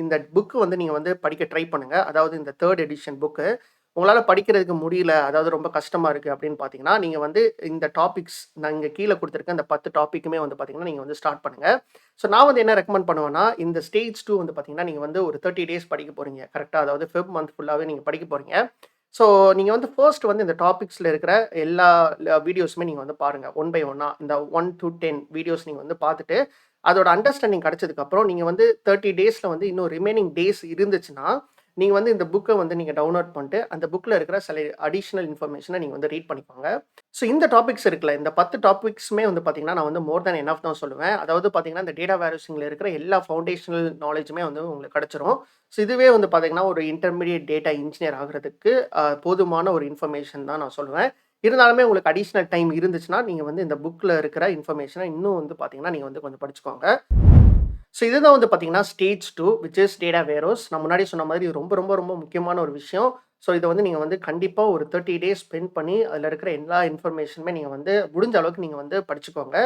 இந்த புக் வந்து நீங்க வந்து படிக்க ட்ரை பண்ணுங்க. அதாவது இந்த 3 எடிஷன் புக்கு. உங்களால படிக்கிறதுக்கு முடியல, அதாவது ரொம்ப கஷ்டமா இருக்கு அப்படின்னு பார்த்தீங்கன்னா, நீங்க வந்து இந்த டாபிக்ஸ் நான் இங்க கீழ குடுத்திருக்க இந்த 10 டாபிக்குமே வந்து பார்த்தீங்கன்னா, நீங்க வந்து ஸ்டார்ட் பண்ணுங்க. ஸோ நான் வந்து என்ன ரெக்கமெண்ட் பண்ணுவேன்னா, இந்த ஸ்டேஜ் 2 வந்து பார்த்தீங்கன்னா, நீங்க வந்து ஒரு 30 டேஸ் படிக்க போறீங்க. கரெக்ட்டா? அதாவது மந்த் ஃபுல்லாவே நீங்க படிக்க போறீங்க. ஸோ நீங்க வந்து ஃபர்ஸ்ட் வந்து இந்த டாபிக்ஸ்ல இருக்கிற எல்லா வீடியோஸுமே நீங்க வந்து பாருங்க. ஒன் பை ஒன்னா இந்த 1 டூ 10 வீடியோஸ் நீங்க வந்து பார்த்துட்டு, அதோட அண்டர்ஸ்டாண்டிங் கிடைச்சதுக்கப்புறம், நீங்க வந்து 30 டேஸ்ல வந்து இன்னும் ரிமைனிங் டேஸ் இருந்துச்சுன்னா, நீங்க வந்து இந்த புக்க வந்து நீங்க டவுன்லோட் பண்ணிட்டு, அந்த புக்ல இருக்கிற சில அடிஷனல் இன்ஃபர்மேஷன நீங்க வந்து ரீட் பண்ணிக்கோங்க. ஸோ இந்த டாபிக்ஸ் இருக்குல்ல, இந்த 10 டாபிக்ஸுமே வந்து பார்த்தீங்கன்னா, நான் வந்து மோர் தென் எனஃப் தான் சொல்லுவேன். அதாவது பார்த்தீங்கன்னா, இந்த டேட்டா வேர்ஹவுசிங்ல இருக்கிற எல்லா ஃபவுண்டேஷனல் நாலேட்ஜுமே வந்து உங்களுக்கு கிடைச்சிரும். ஸோ இதுவே வந்து பார்த்தீங்கன்னா, ஒரு இன்டர்மீடியேட் டேட்டா இன்ஜினியர் ஆகுறதுக்கு போதுமான ஒரு இன்ஃபர்மேஷன் தான் நான் சொல்லுவேன். இருந்தாலுமே உங்களுக்கு அடிஷனல் டைம் இருந்துச்சுன்னா, நீங்க வந்து இந்த புக்ல இருக்கிற இன்ஃபர்மேஷன இன்னும் வந்து பார்த்தீங்கன்னா, நீங்க வந்து கொஞ்சம் படிச்சுக்கோங்க. ஸோ இதுதான் வந்து பார்த்தீங்கன்னா, stage 2 which is data warehouse. நான் முன்னாடி சொன்ன மாதிரி இது ரொம்ப ரொம்ப ரொம்ப முக்கியமான ஒரு விஷயம். ஸோ இத வந்து நீங்க வந்து கண்டிப்பா ஒரு 30 டேஸ் ஸ்பெண்ட் பண்ணி, அதில இருக்கிற எல்லா இன்ஃபர்மேஷனுமே நீங்க வந்து முடிஞ்ச அளவுக்கு நீங்க வந்து படிச்சுக்கோங்க.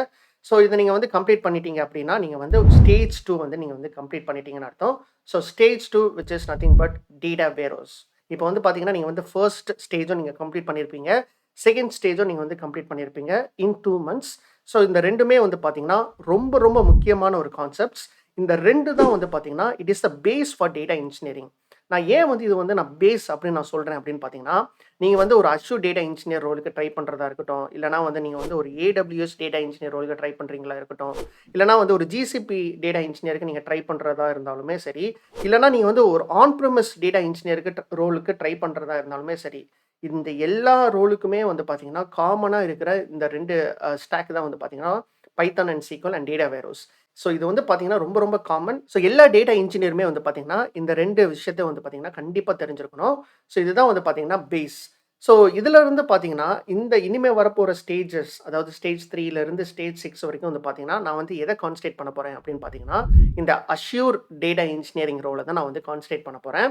ஸோ இத நீங்க வந்து கம்ப்ளீட் பண்ணிட்டீங்க அப்டின்னா, நீங்க வந்து ஸ்டேஜ் 2 வந்து நீங்க வந்து கம்ப்ளீட் பண்ணிட்டீங்கன்னு அர்த்தம். So stage 2 which is nothing but data warehouse. இப்போ வந்து பார்த்தீங்கன்னா, நீங்க வந்து 1 ஸ்டேஜும் நீங்க கம்ப்ளீட் பண்ணியிருப்பீங்க. 2ண்ட் ஸ்டேஜும் நீங்க வந்து கம்ப்ளீட் பண்ணியிருப்பீங்க இன் 2 மந்த்ஸ். ஸோ இந்த 2மே வந்து பார்த்தீங்கன்னா, ரொம்ப ரொம்ப முக்கியமான ஒரு கான்செப்ட்ஸ். இந்த 2 தான் வந்து பார்த்தீங்கன்னா, it is the base for data engineering. நான் ஏன் வந்து இது வந்து நான் பேஸ் அப்படின்னு நான் சொல்றேன் அப்படின்னு பார்த்தீங்கன்னா, நீங்க வந்து ஒரு அஷ்யூர் டேட்டா இன்ஜினியர் ரோலுக்கு ட்ரை பண்றதா இருக்கட்டும், இல்லன்னா வந்து நீங்க வந்து ஒரு AWS டேட்டா இன்ஜினியர் ரோலுக்கு ட்ரை பண்றீங்களா இருக்கட்டும், இல்லன்னா வந்து ஒரு GCP டேட்டா இன்ஜினியருக்கு நீங்க ட்ரை பண்றதா இருந்தாலுமே சரி, இல்லன்னா நீங்க வந்து ஒரு ஆன் ப்ரிமிஸ் டேட்டா இன்ஜினியருக்கு ரோலுக்கு ட்ரை பண்றதா இருந்தாலுமே சரி, இந்த எல்லா ரோலுக்குமே வந்து பார்த்தீங்கன்னா, காமனா இருக்கிற இந்த 2 ஸ்டாக் தான் வந்து பார்த்தீங்கன்னா, Python and SQL and data warehouse. So இது வந்து பார்த்தீங்கன்னா, ரொம்ப ரொம்ப காமன். ஸோ எல்லா டேட்டா இன்ஜினியருமே வந்து பார்த்தீங்கன்னா, இந்த 2 விஷயத்த வந்து பார்த்தீங்கன்னா, கண்டிப்பா தெரிஞ்சிருக்கணும். ஸோ இதுதான் வந்து பார்த்தீங்கன்னா பேஸ். ஸோ இதுலருந்து பார்த்தீங்கன்னா, இந்த இனிமே வரப்போற ஸ்டேஜஸ் அதாவது ஸ்டேஜ் 3லருந்து ஸ்டேஜ் 6 வரைக்கும் வந்து பார்த்தீங்கன்னா, நான் வந்து எத கான்சன்ட்ரேட் பண்ண போறேன் அப்படின்னு பார்த்தீங்கன்னா, இந்த அஷ்யூர் டேட்டா இன்ஜினியரிங் ரோல தான் நான் வந்து கான்சன்ட்ரேட் பண்ண போறேன்.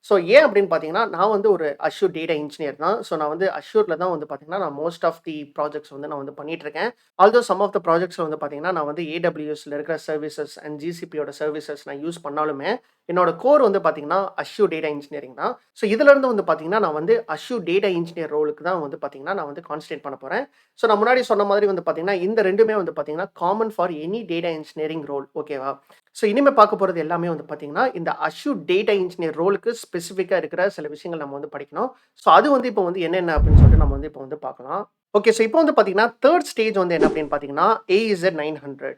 ஸோ ஏன் அப்படின்னு பார்த்தீங்கன்னா, நான் வந்து ஒரு அஷ்யூர் டேட்டா இன்ஜினியர் தான். ஸோ நான் வந்து அஷ்யூர்ல தான் வந்து பார்த்தீங்கன்னா, நான் மோஸ்ட் ஆஃப் தி ப்ராஜெக்ட்ஸ் வந்து நான் வந்து பண்ணிட்டுருக்கேன். ஆல்தோ சம் ஆஃப் த ப்ராஜெக்ட்ஸ்ல வந்து பார்த்தீங்கன்னா, நான் வந்து AWSல இருக்கிற சர்வீசஸ் அண்ட் GCPயோட சர்வீசஸ் நான் யூஸ் பண்ணாலுமே, என்னோட கோர் வந்து பார்த்தீங்கன்னா, அஷ்யூர் டேட்டா இன்ஜினியரிங் தான். ஸோ இதுலருந்து வந்து பார்த்தீங்கன்னா, நான் வந்து அஷ்யூர் டேட்டா இன்ஜினியர் ரோலுக்கு தான் வந்து பார்த்தீங்கன்னா, நான் வந்து கான்சன்ட்ரேட் பண்ண போறேன். ஸோ நான் முன்னாடி சொன்ன மாதிரி வந்து பார்த்தீங்கன்னா, இந்த 2மே வந்து பார்த்தீங்கன்னா, common for any data engineering role ஓகேவா? ஸோ இனிமே பார்க்க போறது எல்லாமே வந்து பார்த்தீங்கன்னா, இந்த அஷ்யூர் டேட்டா இன்ஜினியர் ரோலுக்கு ஸ்பெசிஃபிக்கா இருக்கிற சில விஷயங்கள் நம்ம வந்து படிக்கணும். ஸோ அது வந்து இப்போ வந்து என்னென்ன அப்படின்னு சொல்லிட்டு நம்ம வந்து இப்போ வந்து பார்க்கலாம். ஓகே. ஸோ இப்போ வந்து பார்த்தீங்கன்னா, 3 ஸ்டேஜ் வந்து என்ன அப்படின்னு பார்த்தீங்கன்னா, AZ-900.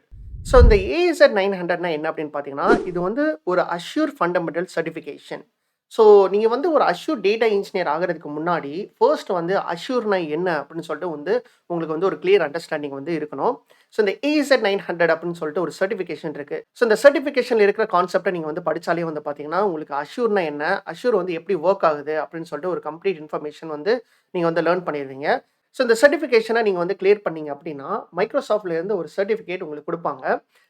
ஸோ இந்த AZ-900னா என்ன அப்படின்னு பார்த்தீங்கன்னா, இது வந்து ஒரு அஷ்யூர் ஃபண்டமெண்டல் சர்டிஃபிகேஷன். ஸோ நீங்க வந்து ஒரு அஷ்யூர் டேட்டா இன்ஜினியர் ஆகுறதுக்கு முன்னாடி, ஃபர்ஸ்ட் வந்து அஷ்யூர்னா என்ன அப்படின்னு சொல்லிட்டு வந்து உங்களுக்கு வந்து ஒரு கிளியர் அண்டர்ஸ்டாண்டிங் வந்து இருக்கணும். ஸோ இந்த AZ-900 அப்படின்னு சொல்லிட்டு ஒரு சர்டிஃபிகேஷன் இருக்கு. ஸோ இந்த சர்டிஃபிகேஷன்ல இருக்கிற கான்செப்ட்ட நீங்க வந்து படிச்சாலே வந்து பார்த்தீங்கன்னா, உங்களுக்கு அஷ்யூர்னா என்ன? அஷ்யூர் வந்து எப்படி வொர்க் ஆகுது? அப்படின்னு சொல்லிட்டு ஒரு கம்ப்ளீட் இன்ஃபர்மேஷன் வந்து நீங்க வந்து லேர்ன் பண்ணிருவீங்க. ஸோ இந்த சர்டிஃபிகேஷன நீங்க வந்து கிளியர் பண்ணீங்க அப்படின்னா, மைக்ரோசாஃப்ட்ல இருந்து ஒரு சர்டிஃபிகேட் உங்களுக்கு குடுப்பாங்க.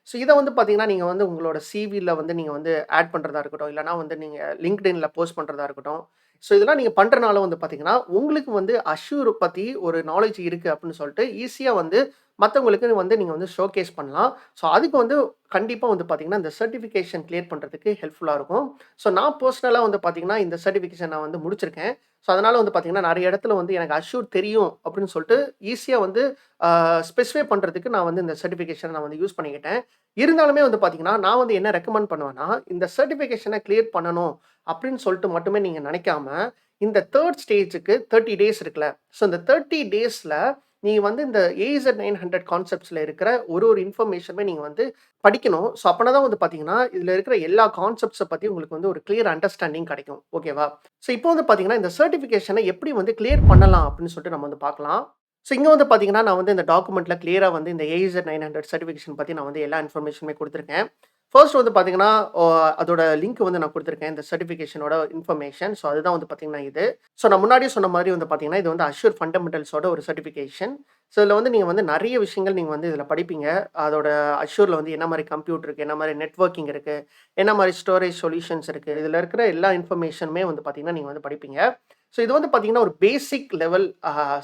ஸோ இத வந்து பார்த்தீங்கன்னா, நீங்க வந்து உங்களோட சிவில வந்து நீங்க வந்து ஆட் பண்றதா இருக்கட்டும், இல்லன்னா வந்து நீங்க LinkedInல போஸ்ட் பண்றதா இருக்கட்டும். ஸோ இதெல்லாம் நீங்க பண்றனால வந்து பார்த்தீங்கன்னா, உங்களுக்கு வந்து அஷ்யூர் பத்தி ஒரு நாலேட்ஜ் இருக்கு அப்படின்னு சொல்லிட்டு ஈஸியா வந்து மத்தவங்களுக்கு வந்து நீங்க வந்து ஷோகேஸ் பண்ணலாம். ஸோ அதுக்கு வந்து கண்டிப்பா வந்து பார்த்தீங்கன்னா, இந்த சர்டிஃபிகேஷன் கிளியர் பண்றதுக்கு ஹெல்ப்ஃபுல்லா இருக்கும். ஸோ நான் பெர்சனலா வந்து பார்த்தீங்கன்னா, இந்த சர்டிஃபிகேஷன் நான் வந்து முடிச்சிருக்கேன். ஸோ அதனால வந்து பார்த்தீங்கன்னா, நெறைய இடத்துல வந்து எனக்கு அஷ்யூர் தெரியும் அப்படின்னு சொல்லிட்டு ஈஸியா வந்து ஸ்பெசிஃபை பண்றதுக்கு நான் வந்து இந்த சர்டிஃபிகேஷன நான் வந்து யூஸ் பண்ணிக்கிட்டேன். இருந்தாலுமே வந்து பார்த்தீங்கன்னா, நான் வந்து என்ன ரெக்கமெண்ட் பண்ணுவேன்னா, இந்த சர்டிஃபிகேஷன கிளியர் பண்ணணும் அப்படின்னு சொல்லிட்டு மட்டுமே நீங்க நினைக்காம, இந்த 3 ஸ்டேஜ்க்கு 30 டேஸ் இருக்குல்ல. ஸோ இந்த 30 டேஸ்ல நீங்க வந்து இந்த AZ-900 கான்செப்ட்ஸ்ல இருக்கிற ஒரு இன்ஃபர்மேஷனுமே நீங்க வந்து படிக்கணும். ஸோ அப்பனா தான் வந்து பார்த்தீங்கன்னா, இதுல இருக்கிற எல்லா கான்செப்ட்ஸ பத்தி உங்களுக்கு வந்து ஒரு கிளியர் அண்டர்ஸ்டாண்டிங் கிடைக்கும். ஓகேவா? ஸோ இப்போ வந்து பார்த்தீங்கன்னா, இந்த சர்டிஃபிகேஷன எப்படி வந்து கிளியர் பண்ணலாம் அப்படின்னு சொல்லிட்டு நம்ம வந்து பார்க்கலாம். ஸோ இங்க வந்து பார்த்தீங்கன்னா, நான் வந்து இந்த டாக்குமெண்ட்ல கிளியரா வந்து இந்த AZ-900 சர்டிஃபிகேஷன் பத்தி நான் வந்து எல்லா இன்ஃபர்மேஷனுமே குடுத்துருக்கேன். ஃபர்ஸ்ட் வந்து பார்த்தீங்கன்னா, அதோட லிங்க் வந்து நான் குடுத்துருக்கேன். இந்த சர்டிஃபிகேஷனோட இன்ஃபர்மேஷன். ஸோ அதுதான் வந்து பார்த்தீங்கன்னா இது. ஸோ நான் முன்னாடியே சொன்ன மாரி வந்து பார்த்தீங்கன்னா, இது வந்து அஷ்யூர் ஃபண்டமெண்டல்ஸோட ஒரு சர்டிஃபிகேஷன். ஸோ இதுல வந்து நீங்க வந்து நெறைய விஷயங்கள் நீங்க வந்து இதுல படிப்பீங்க. அதோட அஷ்யூர்ல வந்து என்ன மாரி கம்ப்யூட் இருக்கு, என்ன மாரி நெட்வொர்க்கிங் இருக்கு, என்ன மாரி ஸ்டோரேஜ் சொல்யூஷன்ஸ் இருக்கு. இதுல இருக்கிற எல்லா இன்ஃபர்மேஷனுமே வந்து பார்த்தீங்கன்னா, நீங்க வந்து படிப்பீங்க. ஸோ இது வந்து பார்த்தீங்கன்னா, ஒரு பேசிக் லெவல்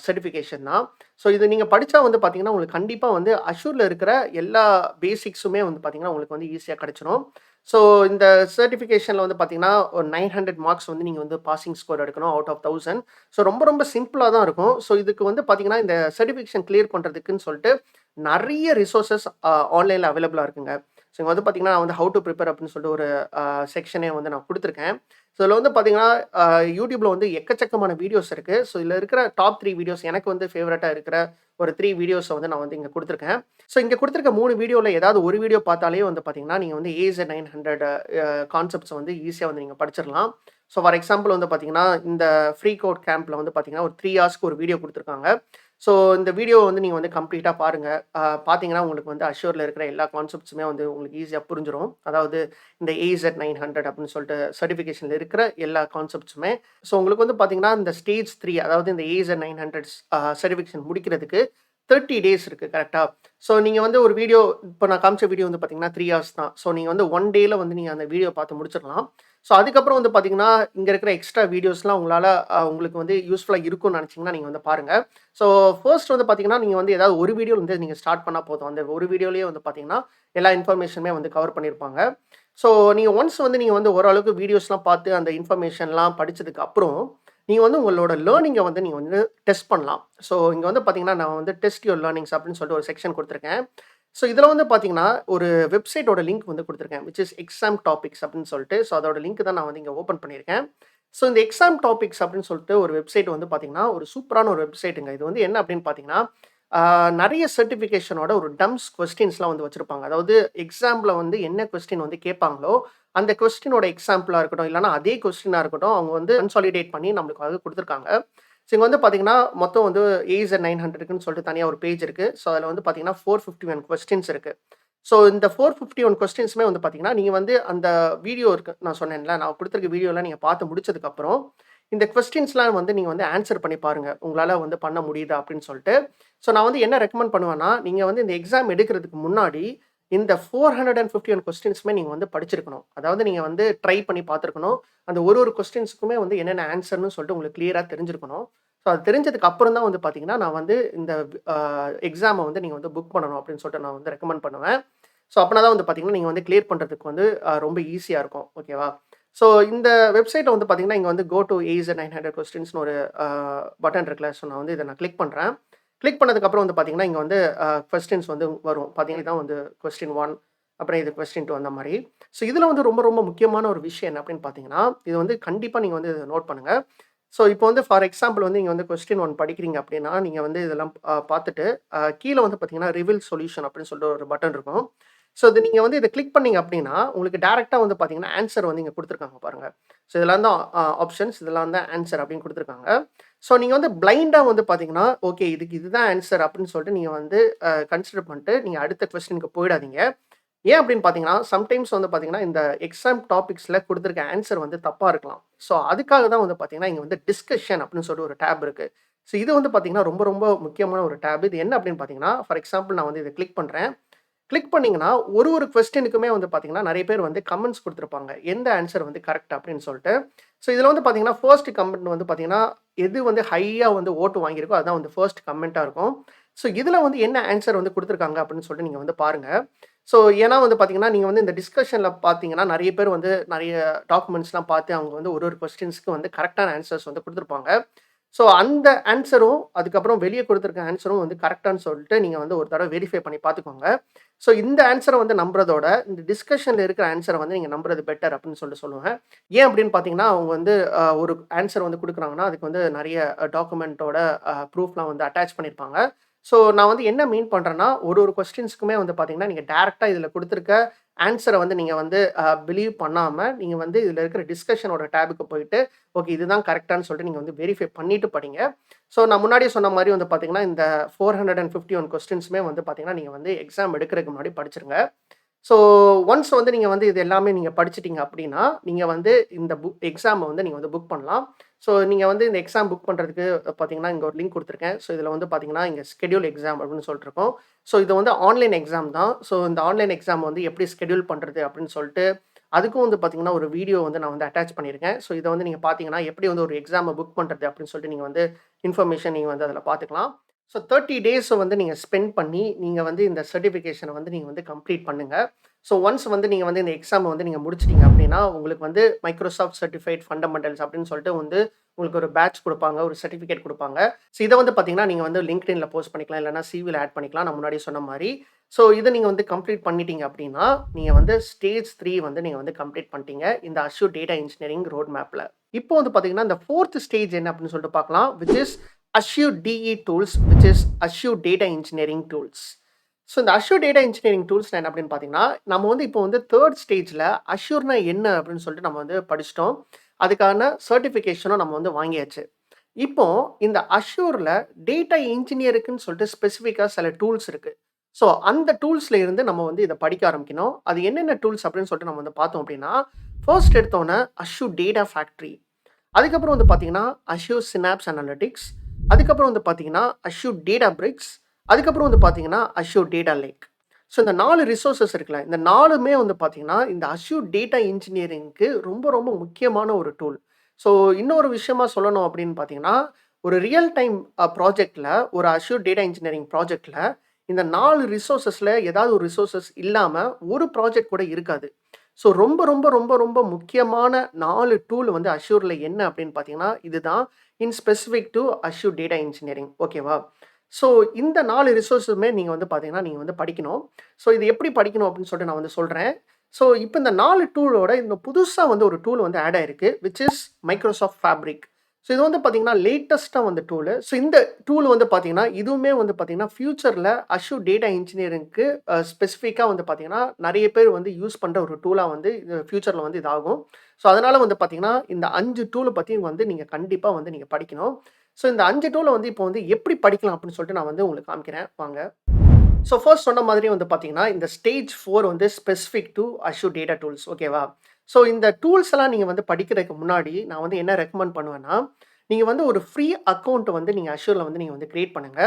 சர்டிஃபிகேஷன் தான். ஸோ இது நீங்க படிச்சா வந்து பார்த்தீங்கன்னா, உங்களுக்கு கண்டிப்பா வந்து அஷ்யூர்ல இருக்கிற எல்லா பேசிக்ஸுமே வந்து பார்த்தீங்கன்னா, உங்களுக்கு வந்து ஈஸியா கிடைச்சிரும். ஸோ இந்த சர்டிஃபிகேஷன்ல வந்து பார்த்தீங்கன்னா, ஒரு 900 மார்க்ஸ் வந்து நீங்க வந்து பாசிங் ஸ்கோர் எடுக்கணும் அவுட் ஆஃப் 1000. ஸோ ரொம்ப ரொம்ப சிம்பிளா தான் இருக்கும். ஸோ இதுக்கு வந்து பார்த்தீங்கன்னா, இந்த சர்டிஃபிகேஷன் கிளியர் பண்றதுக்குன்னு சொல்லிட்டு நெறைய ரிசோர்ஸஸ் ஆன்லைன்ல அவைலபிளா இருக்குங்க. ஸோ இங்க வந்து பார்த்தீங்கன்னா, நான் வந்து ஹவ் டூ பிரிப்பேர் அப்படின்னு சொல்லிட்டு ஒரு செக்ஷனே வந்து நான் குடுத்துருக்கேன். ஸோ இதுல வந்து பார்த்தீங்கன்னா, YouTubeல வந்து எக்கச்சக்கமான வீடியோஸ் இருக்கு. ஸோ இதுல இருக்கிற டாப் 3 வீடியோஸ் எனக்கு வந்து ஃபேவரைட்டா இருக்கிற ஒரு 3 வீடியோஸ வந்து நான் வந்து இங்க குடுத்துருக்கேன். ஸோ இங்க குடுத்துருக்க 3 வீடியோல ஏதாவது ஒரு வீடியோ பார்த்தாலே வந்து பார்த்தீங்கன்னா, நீங்க வந்து AZ-900 கான்செப்ட்ஸ வந்து ஈஸியா வந்து நீங்க படிச்சிரலாம். ஸோ ஃபார் எக்ஸாம்பிள் வந்து பார்த்தீங்கன்னா, இந்த ஃப்ரீ கோட் கேம்ப்ல வந்து பார்த்தீங்கன்னா, ஒரு 3 ஹார்ஸ்க்கு ஒரு வீடியோ குடுத்துருக்காங்க. ஸோ இந்த வீடியோ வந்து நீங்க வந்து கம்ப்ளீட்டா பாருங்க. பார்த்தீங்கன்னா, உங்களுக்கு வந்து அஷ்யூர்ல இருக்கிற எல்லா கான்செப்ட்ஸுமே வந்து உங்களுக்கு ஈஸியா புரிஞ்சிரும். அதாவது இந்த AZ-900 அப்படின்னு சொல்லிட்டு சர்டிஃபிகேஷன்ல இருக்கிற எல்லா கான்செப்ட்ஸுமே. ஸோ உங்களுக்கு வந்து பார்த்தீங்கன்னா, இந்த ஸ்டேஜ் 3 அதாவது இந்த AZ-900 சர்டிஃபிகேஷன் முடிக்கிறதுக்கு 30 டேஸ் இருக்கு கரெக்ட்டா? ஸோ நீங்க வந்து ஒரு வீடியோ இப்ப நான் காமிச்ச வீடியோ வந்து பார்த்தீங்கன்னா, 3 ஹார்ஸ் தான். ஸோ நீங்க வந்து 1 டேல வந்து நீங்க அந்த வீடியோ பார்த்து முடிச்சிடலாம். ஸோ அதுக்கப்புறம் வந்து பார்த்தீங்கன்னா, இங்க இருக்கிற எக்ஸ்ட்ரா வீடியோஸ்லாம் உங்களால உங்களுக்கு வந்து யூஸ்ஃபுல்லா இருக்கும்னு நினைச்சீங்கன்னா, நீங்க வந்து பாருங்க. ஸோ ஃபர்ஸ்ட் வந்து பார்த்தீங்கன்னா, நீங்க வந்து ஏதாவது ஒரு வீடியோல இருந்து நீங்க ஸ்டார்ட் பண்ணா போதும். அந்த ஒரு வீடியோலயே வந்து பார்த்தீங்கன்னா, எல்லா இன்ஃபர்மேஷனுமே வந்து கவர் பண்ணியிருப்பாங்க. ஸோ நீங்க ஒன்ஸ் வந்து நீங்க வந்து ஓரளவுக்கு வீடியோஸ்லாம் பார்த்து அந்த இன்ஃபர்மேஷன்லாம் படிச்சதுக்கு அப்புறம், நீங்க வந்து உங்களோட லேர்னிங்க வந்து நீங்க வந்து டெஸ்ட் பண்ணலாம். ஸோ இங்க வந்து பார்த்தீங்கன்னா, நான் வந்து டெஸ்ட் யூர் லேர்னிங்ஸ் அப்படின்னு சொல்லிட்டு ஒரு செக்ஷன் குடுத்துருக்கேன். ஸோ இதுல வந்து பார்த்தீங்கன்னா, ஒரு வெப்சைட்டோட லிங்க் வந்து குடுத்துருக்கேன். விச் இஸ் எக்ஸாம் டாபிக்ஸ் அப்படின்னு சொல்லிட்டு. ஸோ அதோட லிங்க் தான் நான் வந்து இங்க ஓப்பன் பண்ணியிருக்கேன். ஸோ இந்த எக்ஸாம் டாபிக்ஸ் அப்படின்னு சொல்லிட்டு ஒரு வெப்சைட் வந்து பார்த்தீங்கன்னா, ஒரு சூப்பரான ஒரு வெப்சைட்டுங்க. இது வந்து என்ன அப்படின்னு பார்த்தீங்கன்னா, நெறைய சர்டிஃபிகேஷனோட ஒரு டம்ப்ஸ் கொஸ்டின்ஸ்லாம் வந்து வச்சிருப்பாங்க. அதாவது எக்ஸாம்ல வந்து என்ன கொஸ்டின் வந்து கேட்பாங்களோ, அந்த கொஸ்டினோட எக்ஸாம்பிளா இருக்கட்டும், இல்லன்னா அதே கொஸ்டினா இருக்கட்டும், அவங்க வந்து கன்சாலிடேட் பண்ணி நம்மளுக்காக குடுத்துருக்காங்க. ஸோ இங்க வந்து பார்த்தீங்கன்னா, மொத்தம் வந்து AZ-900க்குன்னு சொல்லிட்டு தனியா ஒரு பேஜ் இருக்கு. ஸோ அதுல வந்து பார்த்தீங்கன்னா, 451 கொஸ்டின்ஸ் இருக்கு. ஸோ இந்த 451 கொஸ்டின்ஸுமே வந்து பார்த்தீங்கன்னா, நீங்க வந்து அந்த வீடியோ இருக்கு நான் சொன்னேன்ல, நான் குடுத்துருக்க வீடியோலாம் நீங்க பார்த்து முடிச்சதுக்கப்புறம், இந்த கொஸ்டின்ஸ்லாம் வந்து நீங்க வந்து ஆன்ஸர் பண்ணி பாருங்க. உங்களால வந்து பண்ண முடியுதா அப்படின்னு சொல்லிட்டு. ஸோ நான் வந்து என்ன ரெக்கமெண்ட் பண்ணுவேன்னா, நீங்க வந்து இந்த எக்ஸாம் எடுக்கிறதுக்கு முன்னாடி, இந்த 451 கொஸ்டின்ஸுமே நீங்க வந்து படிச்சிருக்கணும். அதாவது நீங்க வந்து ட்ரை பண்ணி பார்த்துருக்கணும். அந்த ஒரு கொஸ்டின்ஸ்க்குமே வந்து என்னென்ன ஆன்ஸர்ன்னு சொல்லிட்டு உங்களுக்கு கிளியரா தெரிஞ்சிருக்கணும். ஸோ அது தெரிஞ்சதுக்கு அப்புறம் தான் வந்து பார்த்தீங்கன்னா, நான் வந்து இந்த அ எக்ஸாம வந்து நீங்க வந்து புக் பண்ணணும் அப்படின்னு சொல்லிட்டு நான் வந்து ரெக்கமெண்ட் பண்ணுவேன். ஸோ அப்பனா தான் வந்து பார்த்தீங்கன்னா, நீங்க வந்து கிளியர் பண்றதுக்கு வந்து ரொம்ப ஈஸியா இருக்கும். ஓகேவா? ஸோ இந்த வெப்சைட்ல வந்து பார்த்தீங்கன்னா, இங்க வந்து கோ டூ AZ-900 கொஸ்டின்ஸ்ன்னு ஒரு அ பட்டன் இருக்குல்ல. ஸோ நான் வந்து இத நான் கிளிக் பண்றேன். கிளிக் பண்ணதுக்கப்புறம் வந்து பார்த்தீங்கன்னா, இங்க வந்து கொஸ்டின்ஸ் வந்து வரும். பார்த்தீங்கன்னா, இதான் வந்து கொஸ்டின் 1. அப்புறம் இது கொஸ்டின் 2 அந்த மாரி. ஸோ இதில வந்து ரொம்ப ரொம்ப முக்கியமான ஒரு விஷயம் என்ன அப்படின்னு பார்த்தீங்கன்னா, இது வந்து கண்டிப்பா நீங்க வந்து இத நோட் பண்ணுங்க. ஸோ இப்போ வந்து ஃபார் எக்ஸாம்பிள் வந்து நீங்க வந்து கொஸ்டின் 1 படிக்கிறீங்க அப்படின்னா, நீங்க வந்து இதெல்லாம் பார்த்துட்டு கீழ வந்து பார்த்தீங்கன்னா, ரிவீல் சொல்யூஷன் அப்படின்னு சொல்லிட்டு ஒரு பட்டன் இருக்கும். ஸோ இது நீங்க வந்து இத கிளிக் பண்ணீங்க அப்படின்னா, உங்களுக்கு டைரக்ட்டா வந்து பார்த்தீங்கன்னா, ஆன்ஸர் வந்து இங்க குடுத்துருக்காங்க பாருங்க. ஸோ இதெல்லாம் தான் ஆப்ஷன்ஸ் இதெல்லாம் தான் ஆன்ஸர் அப்படின்னு குடுத்துருக்காங்க. ஸோ நீங்க வந்து பிளைண்டா வந்து பார்த்தீங்கன்னா, ஓகே இதுக்கு இதுதான் ஆன்ஸர் அப்படின்னு சொல்லிட்டு நீங்க வந்து கன்சிடர் பண்ணிட்டு நீங்க அடுத்த கொஸ்டினுக்கு போயிடாதீங்க. ஏன் அப்படின்னு பார்த்தீங்கன்னா, சம்டைம்ஸ் வந்து பார்த்தீங்கன்னா, இந்த எக்ஸாம் டாபிக்ஸ்ல குடுத்திருக்க ஆன்ஸர் வந்து தப்பா இருக்கலாம். ஸோ அதுக்காக தான் வந்து பார்த்தீங்கன்னா, இங்க வந்து டிஸ்கஷன் அப்படின்னு சொல்லிட்டு ஒரு டேப் இருக்கு. ஸோ இது வந்து பார்த்தீங்கன்னா, ரொம்ப ரொம்ப முக்கியமான ஒரு டேப். இது என்ன அப்படின்னு பார்த்தீங்கன்னா, ஃபார் எக்ஸாம்பிள் நான் வந்து இத கிளிக் பண்றேன். கிளிக் பண்ணீங்கன்னா, ஒரு ஒரு கொஸ்டினுக்குமே வந்து பார்த்தீங்கன்னா, நெறைய பேர் வந்து கமெண்ட்ஸ் குடுத்திருப்பாங்க. எந்த ஆன்ஸர் வந்து கரெக்ட் அப்படின்னு சொல்ட்டு. ஸோ இதுல வந்து பார்த்தீங்கன்னா, ஃபர்ஸ்ட் கமெண்ட் வந்து பார்த்தீங்கன்னா, எது வந்து ஹையா வந்து ஓட்டு வாங்கியிருக்கோ, அதான் வந்து ஃபர்ஸ்ட் கமெண்ட்டா இருக்கும். ஸோ இதுல வந்து என்ன ஆன்ஸர் வந்து குடுத்திருக்காங்க அப்படின்னு சொல்லிட்டு நீங்க வந்து பாருங்க. ஸோ ஏன்னா வந்து பார்த்தீங்கன்னா, நீங்க வந்து இந்த டிஸ்கஷன்ல பார்த்தீங்கன்னா, நெறைய பேர் வந்து நெறைய டாக்குமெண்ட்ஸ்லாம் பார்த்து அவங்க வந்து ஒரு ஒரு கொஸ்டின்ஸ்க்கு வந்து கரெக்ட்டான ஆன்ஸர்ஸ் வந்து குடுத்திருப்பாங்க. ஸோ அந்த ஆன்ஸரும், அதுக்கப்புறம் வெளிய குடுத்திருக்க ஆன்ஸரும் வந்து கரெக்ட்டான்னு சொல்லிட்டு நீங்க வந்து ஒரு தடவ வெரிஃபை பண்ணி பார்த்துக்கோங்க. ஸோ இந்த ஆன்ஸர வந்து நம்புறதோட, இந்த டிஸ்கஷன்ல இருக்கிற ஆன்ஸர வந்து நீங்க நம்புறது பெட்டர் அப்படின்னு சொல்லிட்டு சொல்லுவேன். ஏன் அப்படின்னு பார்த்தீங்கன்னா, அவங்க வந்து ஒரு ஆன்ஸர் வந்து குடுக்குறாங்கன்னா, அதுக்கு வந்து நெறைய டாக்குமெண்ட்டோட ப்ரூஃப்லாம் வந்து அட்டாச் பண்ணியிருப்பாங்க. ஸோ நான் வந்து என்ன மீன் பண்றேன்னா, ஒரு ஒரு கொஸ்டின்ஸ்க்குமே வந்து பார்த்தீங்கன்னா, நீங்க டைரக்ட்டா இதுல குடுத்திருக்க ஆன்ஸர வந்து நீங்க வந்து பிலீவ் பண்ணாம, நீங்க வந்து இதுல இருக்கிற டிஸ்கஷனோட டேப்க்கு போயிட்டு, ஓகே இதுதான் கரெக்ட்டான்னு சொல்லிட்டு நீங்க வந்து வெரிஃபை பண்ணிட்டு படிங்க. ஸோ நான் முன்னாடியே சொன்ன மாரி வந்து பார்த்தீங்கன்னா, இந்த 451 கொஸ்டின்ஸுமே வந்து பார்த்தீங்கன்னா, நீங்க வந்து எக்ஸாம் எடுக்கிறதுக்கு முன்னாடி படிச்சுருங்க. ஸோ ஒன்ஸ் வந்து நீங்க வந்து இது எல்லாமே நீங்க படிச்சுட்டீங்க அப்படின்னா, நீங்க வந்து இந்த எக்ஸாம வந்து நீங்க வந்து புக் பண்ணலாம். ஸோ நீங்க வந்து இந்த எக்ஸாம் புக் பண்றதுக்கு பார்த்தீங்கன்னா, இங்க ஒரு லிங்க் குடுத்துருக்கேன். ஸோ இதுல வந்து பார்த்தீங்கன்னா, இங்க ஸ்கெட்யூல் எக்ஸாம் அப்படின்னு சொல்லிட்டு இருக்கும். ஸோ இது வந்து ஆன்லைன் எக்ஸாம் தான். ஸோ இந்த ஆன்லைன் எக்ஸாம் வந்து எப்படி ஸ்கெட்யூல் பண்றது அப்படின்னு சொல்லிட்டு, அதுக்கும் வந்து பார்த்தீங்கன்னா, ஒரு வீடியோ வந்து நான் வந்து அட்டாச் பண்ணியிருக்கேன். ஸோ இத வந்து நீங்க பார்த்தீங்கன்னா, எப்படி வந்து ஒரு எக்ஸாம புக் பண்றது அப்படின்னு சொல்லிட்டு நீங்க வந்து இன்ஃபர்மேஷன் நீங்க வந்து அதுல பார்த்துக்கலாம். ஸோ 30 டேஸ வந்து நீங்க ஸ்பெண்ட் பண்ணி, நீங்க வந்து இந்த சர்டிஃபிகேஷன வந்து நீங்க வந்து கம்ப்ளீட் பண்ணுங்க. ஸோ ஒன்ஸ் வந்து நீங்க வந்து இந்த எக்ஸாம வந்து நீங்க முடிச்சுட்டீங்க அப்படின்னா, உங்களுக்கு வந்து மைக்ரோசாஃப்ட் சர்டிஃபைட் ஃபண்டமெண்டல்ஸ் அப்படின்னு சொல்லிட்டு வந்து உங்களுக்கு ஒரு பேட்ச் குடுப்பாங்க. ஒரு சர்டிஃபிகேட் குடுப்பாங்க. ஸோ இத வந்து பார்த்தீங்கன்னா, நீங்க வந்து LinkedInல போஸ்ட் பண்ணிக்கலாம். இல்லன்னா சிவில ஆட் பண்ணிக்கலாம். நான் முன்னாடியே சொன்ன மாரி. ஸோ இத நீங்க வந்து கம்ப்ளீட் பண்ணிட்டீங்க அப்படின்னா, நீங்க வந்து ஸ்டேஜ் 3 வந்து நீங்க வந்து கம்ப்ளீட் பண்ணிட்டீங்க. இந்த அஷ்யூர் டேட்டா இன்ஜினியரிங் ரோட் மேப்ல. இப்போ வந்து பார்த்தீங்கன்னா, இந்த 4த் ஸ்டேஜ் என்ன அப்படின்னு சொல்லிட்டு பார்க்கலாம். Which is assure DE tools, which is assure data engineering tools. So இந்த அஷ்யூர் டேட்டா இன்ஜினியரிங் டூல்ஸ்னா என்ன அப்படின்னு பார்த்தீங்கன்னா, நம்ம வந்து இப்போ வந்து 3 ஸ்டேஜ்ல அஷ்யூர்னா என்ன அப்படின்னு சொல்லிட்டு நம்ம வந்து படிச்சுட்டோம். அதுக்கான சர்டிஃபிகேஷனும் நம்ம வந்து வாங்கியாச்சு. இப்போ இந்த அஷ்யூர்ல டேட்டா இன்ஜினியருக்குன்னு சொல்லிட்டு ஸ்பெசிஃபிக்கா சில டூல்ஸ் இருக்கு. ஸோ அந்த டூல்ஸ்ல இருந்து நம்ம வந்து இத படிக்க ஆரம்பிக்கணும். அது என்னென்ன டூல்ஸ் அப்படின்னு சொல்லிட்டு நம்ம வந்து பார்த்தோம் அப்படின்னா, ஃபர்ஸ்ட் எடுத்தோனே அஷ்யூர் டேட்டா ஃபேக்டரி. அதுக்கப்புறம் வந்து பார்த்தீங்கன்னா, அஷ்யூர் சினாப்ஸ் அனலிட்டிக்ஸ். அதுக்கப்புறம் வந்து பார்த்தீங்கன்னா, அஷ்யூர் டேட்டாபிரிக்ஸ். அதுக்கப்புறம் வந்து பார்த்தீங்கன்னா, அஷ்யூர் டேட்டா லேக். ஸோ இந்த 4 ரிசோர்ஸஸ் இருக்குல்ல, இந்த 4மே வந்து பார்த்தீங்கன்னா, இந்த அஷ்யூர் டேட்டா இன்ஜினியரிங்க்கு ரொம்ப ரொம்ப முக்கியமான ஒரு டூல். ஸோ இன்னொரு விஷயமா சொல்லணும் அப்படின்னு பார்த்தீங்கன்னா, ஒரு ரியல் டைம் ப்ராஜெக்ட்ல ஒரு அஷ்யூர் டேட்டா இன்ஜினியரிங் ப்ராஜெக்ட்ல இந்த 4 ரிசோர்ஸஸ்ல ஏதாவது ஒரு ரிசோர்ஸஸ் இல்லாம ஒரு ப்ராஜெக்ட் கூட இருக்காது. ஸோ ரொம்ப ரொம்ப ரொம்ப ரொம்ப முக்கியமான 4 டூல் வந்து அஷ்யூர்ல என்ன அப்படின்னு பார்த்தீங்கன்னா, இதுதான் in specific to Azure data engineering. ஓகேவா? ஸோ இந்த 4 ரிசோர்ஸுமே நீங்க வந்து பார்த்தீங்கன்னா, நீங்க வந்து படிக்கணும். ஸோ இது எப்படி படிக்கணும் அப்படின்னு சொல்லிட்டு நான் வந்து சொல்றேன். ஸோ இப்ப இந்த 4 டூலோட இந்த புதுசா வந்து ஒரு டூல் வந்து ஆட் ஆயிருக்கு. Which is Microsoft fabric. So இது வந்து பார்த்தீங்கன்னா, லேட்டஸ்ட்டா வந்த டூலு. ஸோ இந்த டூல் வந்து பார்த்தீங்கன்னா, இதுவுமே வந்து பார்த்தீங்கன்னா, ஃபியூச்சர்ல அஷ்யூர் டேட்டா இன்ஜினியரிங்க்கு ஸ்பெசிஃபிக்கா வந்து பார்த்தீங்கன்னா, நெறைய பேர் வந்து யூஸ் பண்ற ஒரு டூலா வந்து இது ஃபியூச்சர்ல வந்து இது ஆகும். ஸோ அதனால வந்து பார்த்தீங்கன்னா, இந்த 5 டூல பத்தி வந்து நீங்க கண்டிப்பா வந்து நீங்க படிக்கணும். ஸோ இந்த 5 டூல வந்து இப்போ வந்து எப்படி படிக்கலாம் அப்படின்னு சொல்லிட்டு நான் வந்து உங்களுக்கு காமிக்கிறேன். வாங்க. ஸோ ஃபர்ஸ்ட் சொன்ன மாதிரியே வந்து பார்த்தீங்கன்னா, இந்த ஸ்டேஜ் 4 வந்து specific to Azure data tools. ஓகேவா? ஸோ இந்த டூல்ஸ் எல்லாம் நீங்க வந்து படிக்கிறதுக்கு முன்னாடி, நான் வந்து என்ன ரெக்கமெண்ட் பண்ணுவேன்னா, நீங்க வந்து ஒரு ஃப்ரீ அக்கவுண்ட் வந்து நீங்க அஷ்யூர்ல வந்து நீங்க வந்து கிரியேட் பண்ணுங்க.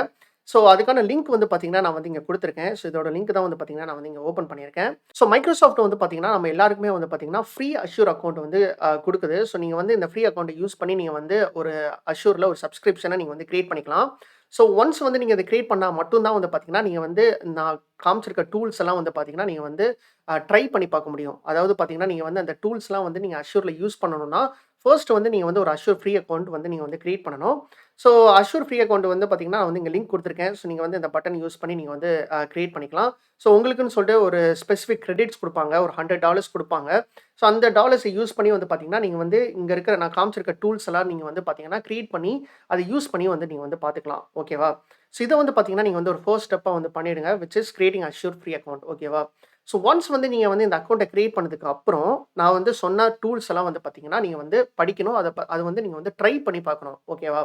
ஸோ அதுக்கான லிங்க் வந்து பார்த்தீங்கன்னா, நான் வந்து இங்க குடுத்துருக்கேன். ஸோ இதோட லிங்க் தான் வந்து பார்த்தீங்கன்னா, நான் வந்து இங்க ஓப்பன் பண்ணியிருக்கேன். ஸோ மைக்ரோசாஃப்ட் வந்து பார்த்தீங்கன்னா, நம்ம எல்லாருக்குமே வந்து பார்த்தீங்கன்னா, ஃப்ரீ அஷ்யூர் அக்கவுண்ட் வந்து குடுக்குது. ஸோ நீங்க வந்து இந்த ஃப்ரீ அக்கவுண்ட்ட யூஸ் பண்ணி நீங்க வந்து ஒரு அஷ்யூர்ல ஒரு சப்ஸ்கிரிப்ஷன நீங்க வந்து கிரியேட் பண்ணிக்கலாம். ஸோ ஒன்ஸ் வந்து நீங்க அத கிரியேட் பண்ணா மட்டும் தான் வந்து பார்த்தீங்கன்னா, நீங்க வந்து நான் காமிச்சிருக்க டூல்ஸ் எல்லாம் வந்து பார்த்தீங்கன்னா, நீங்க வந்து ட்ரை பண்ணி பார்க்க முடியும். அதாவது பார்த்தீங்கன்னா, நீங்க வந்து அந்த டூல்ஸ்லாம் வந்து நீங்க அஷ்யூர்ல யூஸ் பண்ணணும்னா, ஃபர்ஸ்ட் வந்து நீங்க வந்து ஒரு அஷ்யூர் ஃப்ரீ அக்கவுண்ட் வந்து நீங்க வந்து கிரியேட் பண்ணணும். ஸோ அஷ்யூர் ஃப்ரீ அக்கவுண்ட் வந்து பார்த்தீங்கன்னா, நான் வந்து இங்க லிங்க் குடுத்துருக்கேன். ஸோ நீங்க வந்து இந்த பட்டன் யூஸ் பண்ணி நீங்க வந்து கிரியேட் பண்ணிக்கலாம். ஸோ உங்களுக்குன்னு சொல்லிட்டு ஒரு ஸ்பெசிஃபிக் கிரெடிட்ஸ் குடுப்பாங்க. ஒரு $100 குடுப்பாங்க. ஸோ அந்த டாலர்ஸ யூஸ் பண்ணி வந்து பார்த்தீங்கன்னா, நீங்க வந்து இங்க இருக்கிற நான் காமிச்சிருக்க டூல்ஸ் எல்லாம் நீங்க வந்து பார்த்தீங்கன்னா, கிரியேட் பண்ணி அத யூஸ் பண்ணி வந்து நீங்க வந்து பார்த்துக்கலாம். ஓகேவா? ஸோ இத வந்து பார்த்தீங்கன்னா, நீங்க வந்து ஒரு ஃபர்ஸ்ட் ஸ்டெப்பா வந்து பண்ணிடுங்க. Which is creating assure free account. ஓகேவா? ஸோ ஒன்ஸ் வந்து நீங்க வந்து இந்த அக்கவுண்ட்ட கிரியேட் பண்ணதுக்கு அப்புறம், நான் வந்து சொன்ன டூல்ஸ் எல்லாம் வந்து பார்த்தீங்கன்னா, நீங்க வந்து படிக்கணும். அத வந்து நீங்க வந்து ட்ரை பண்ணி பார்க்கணும். ஓகேவா?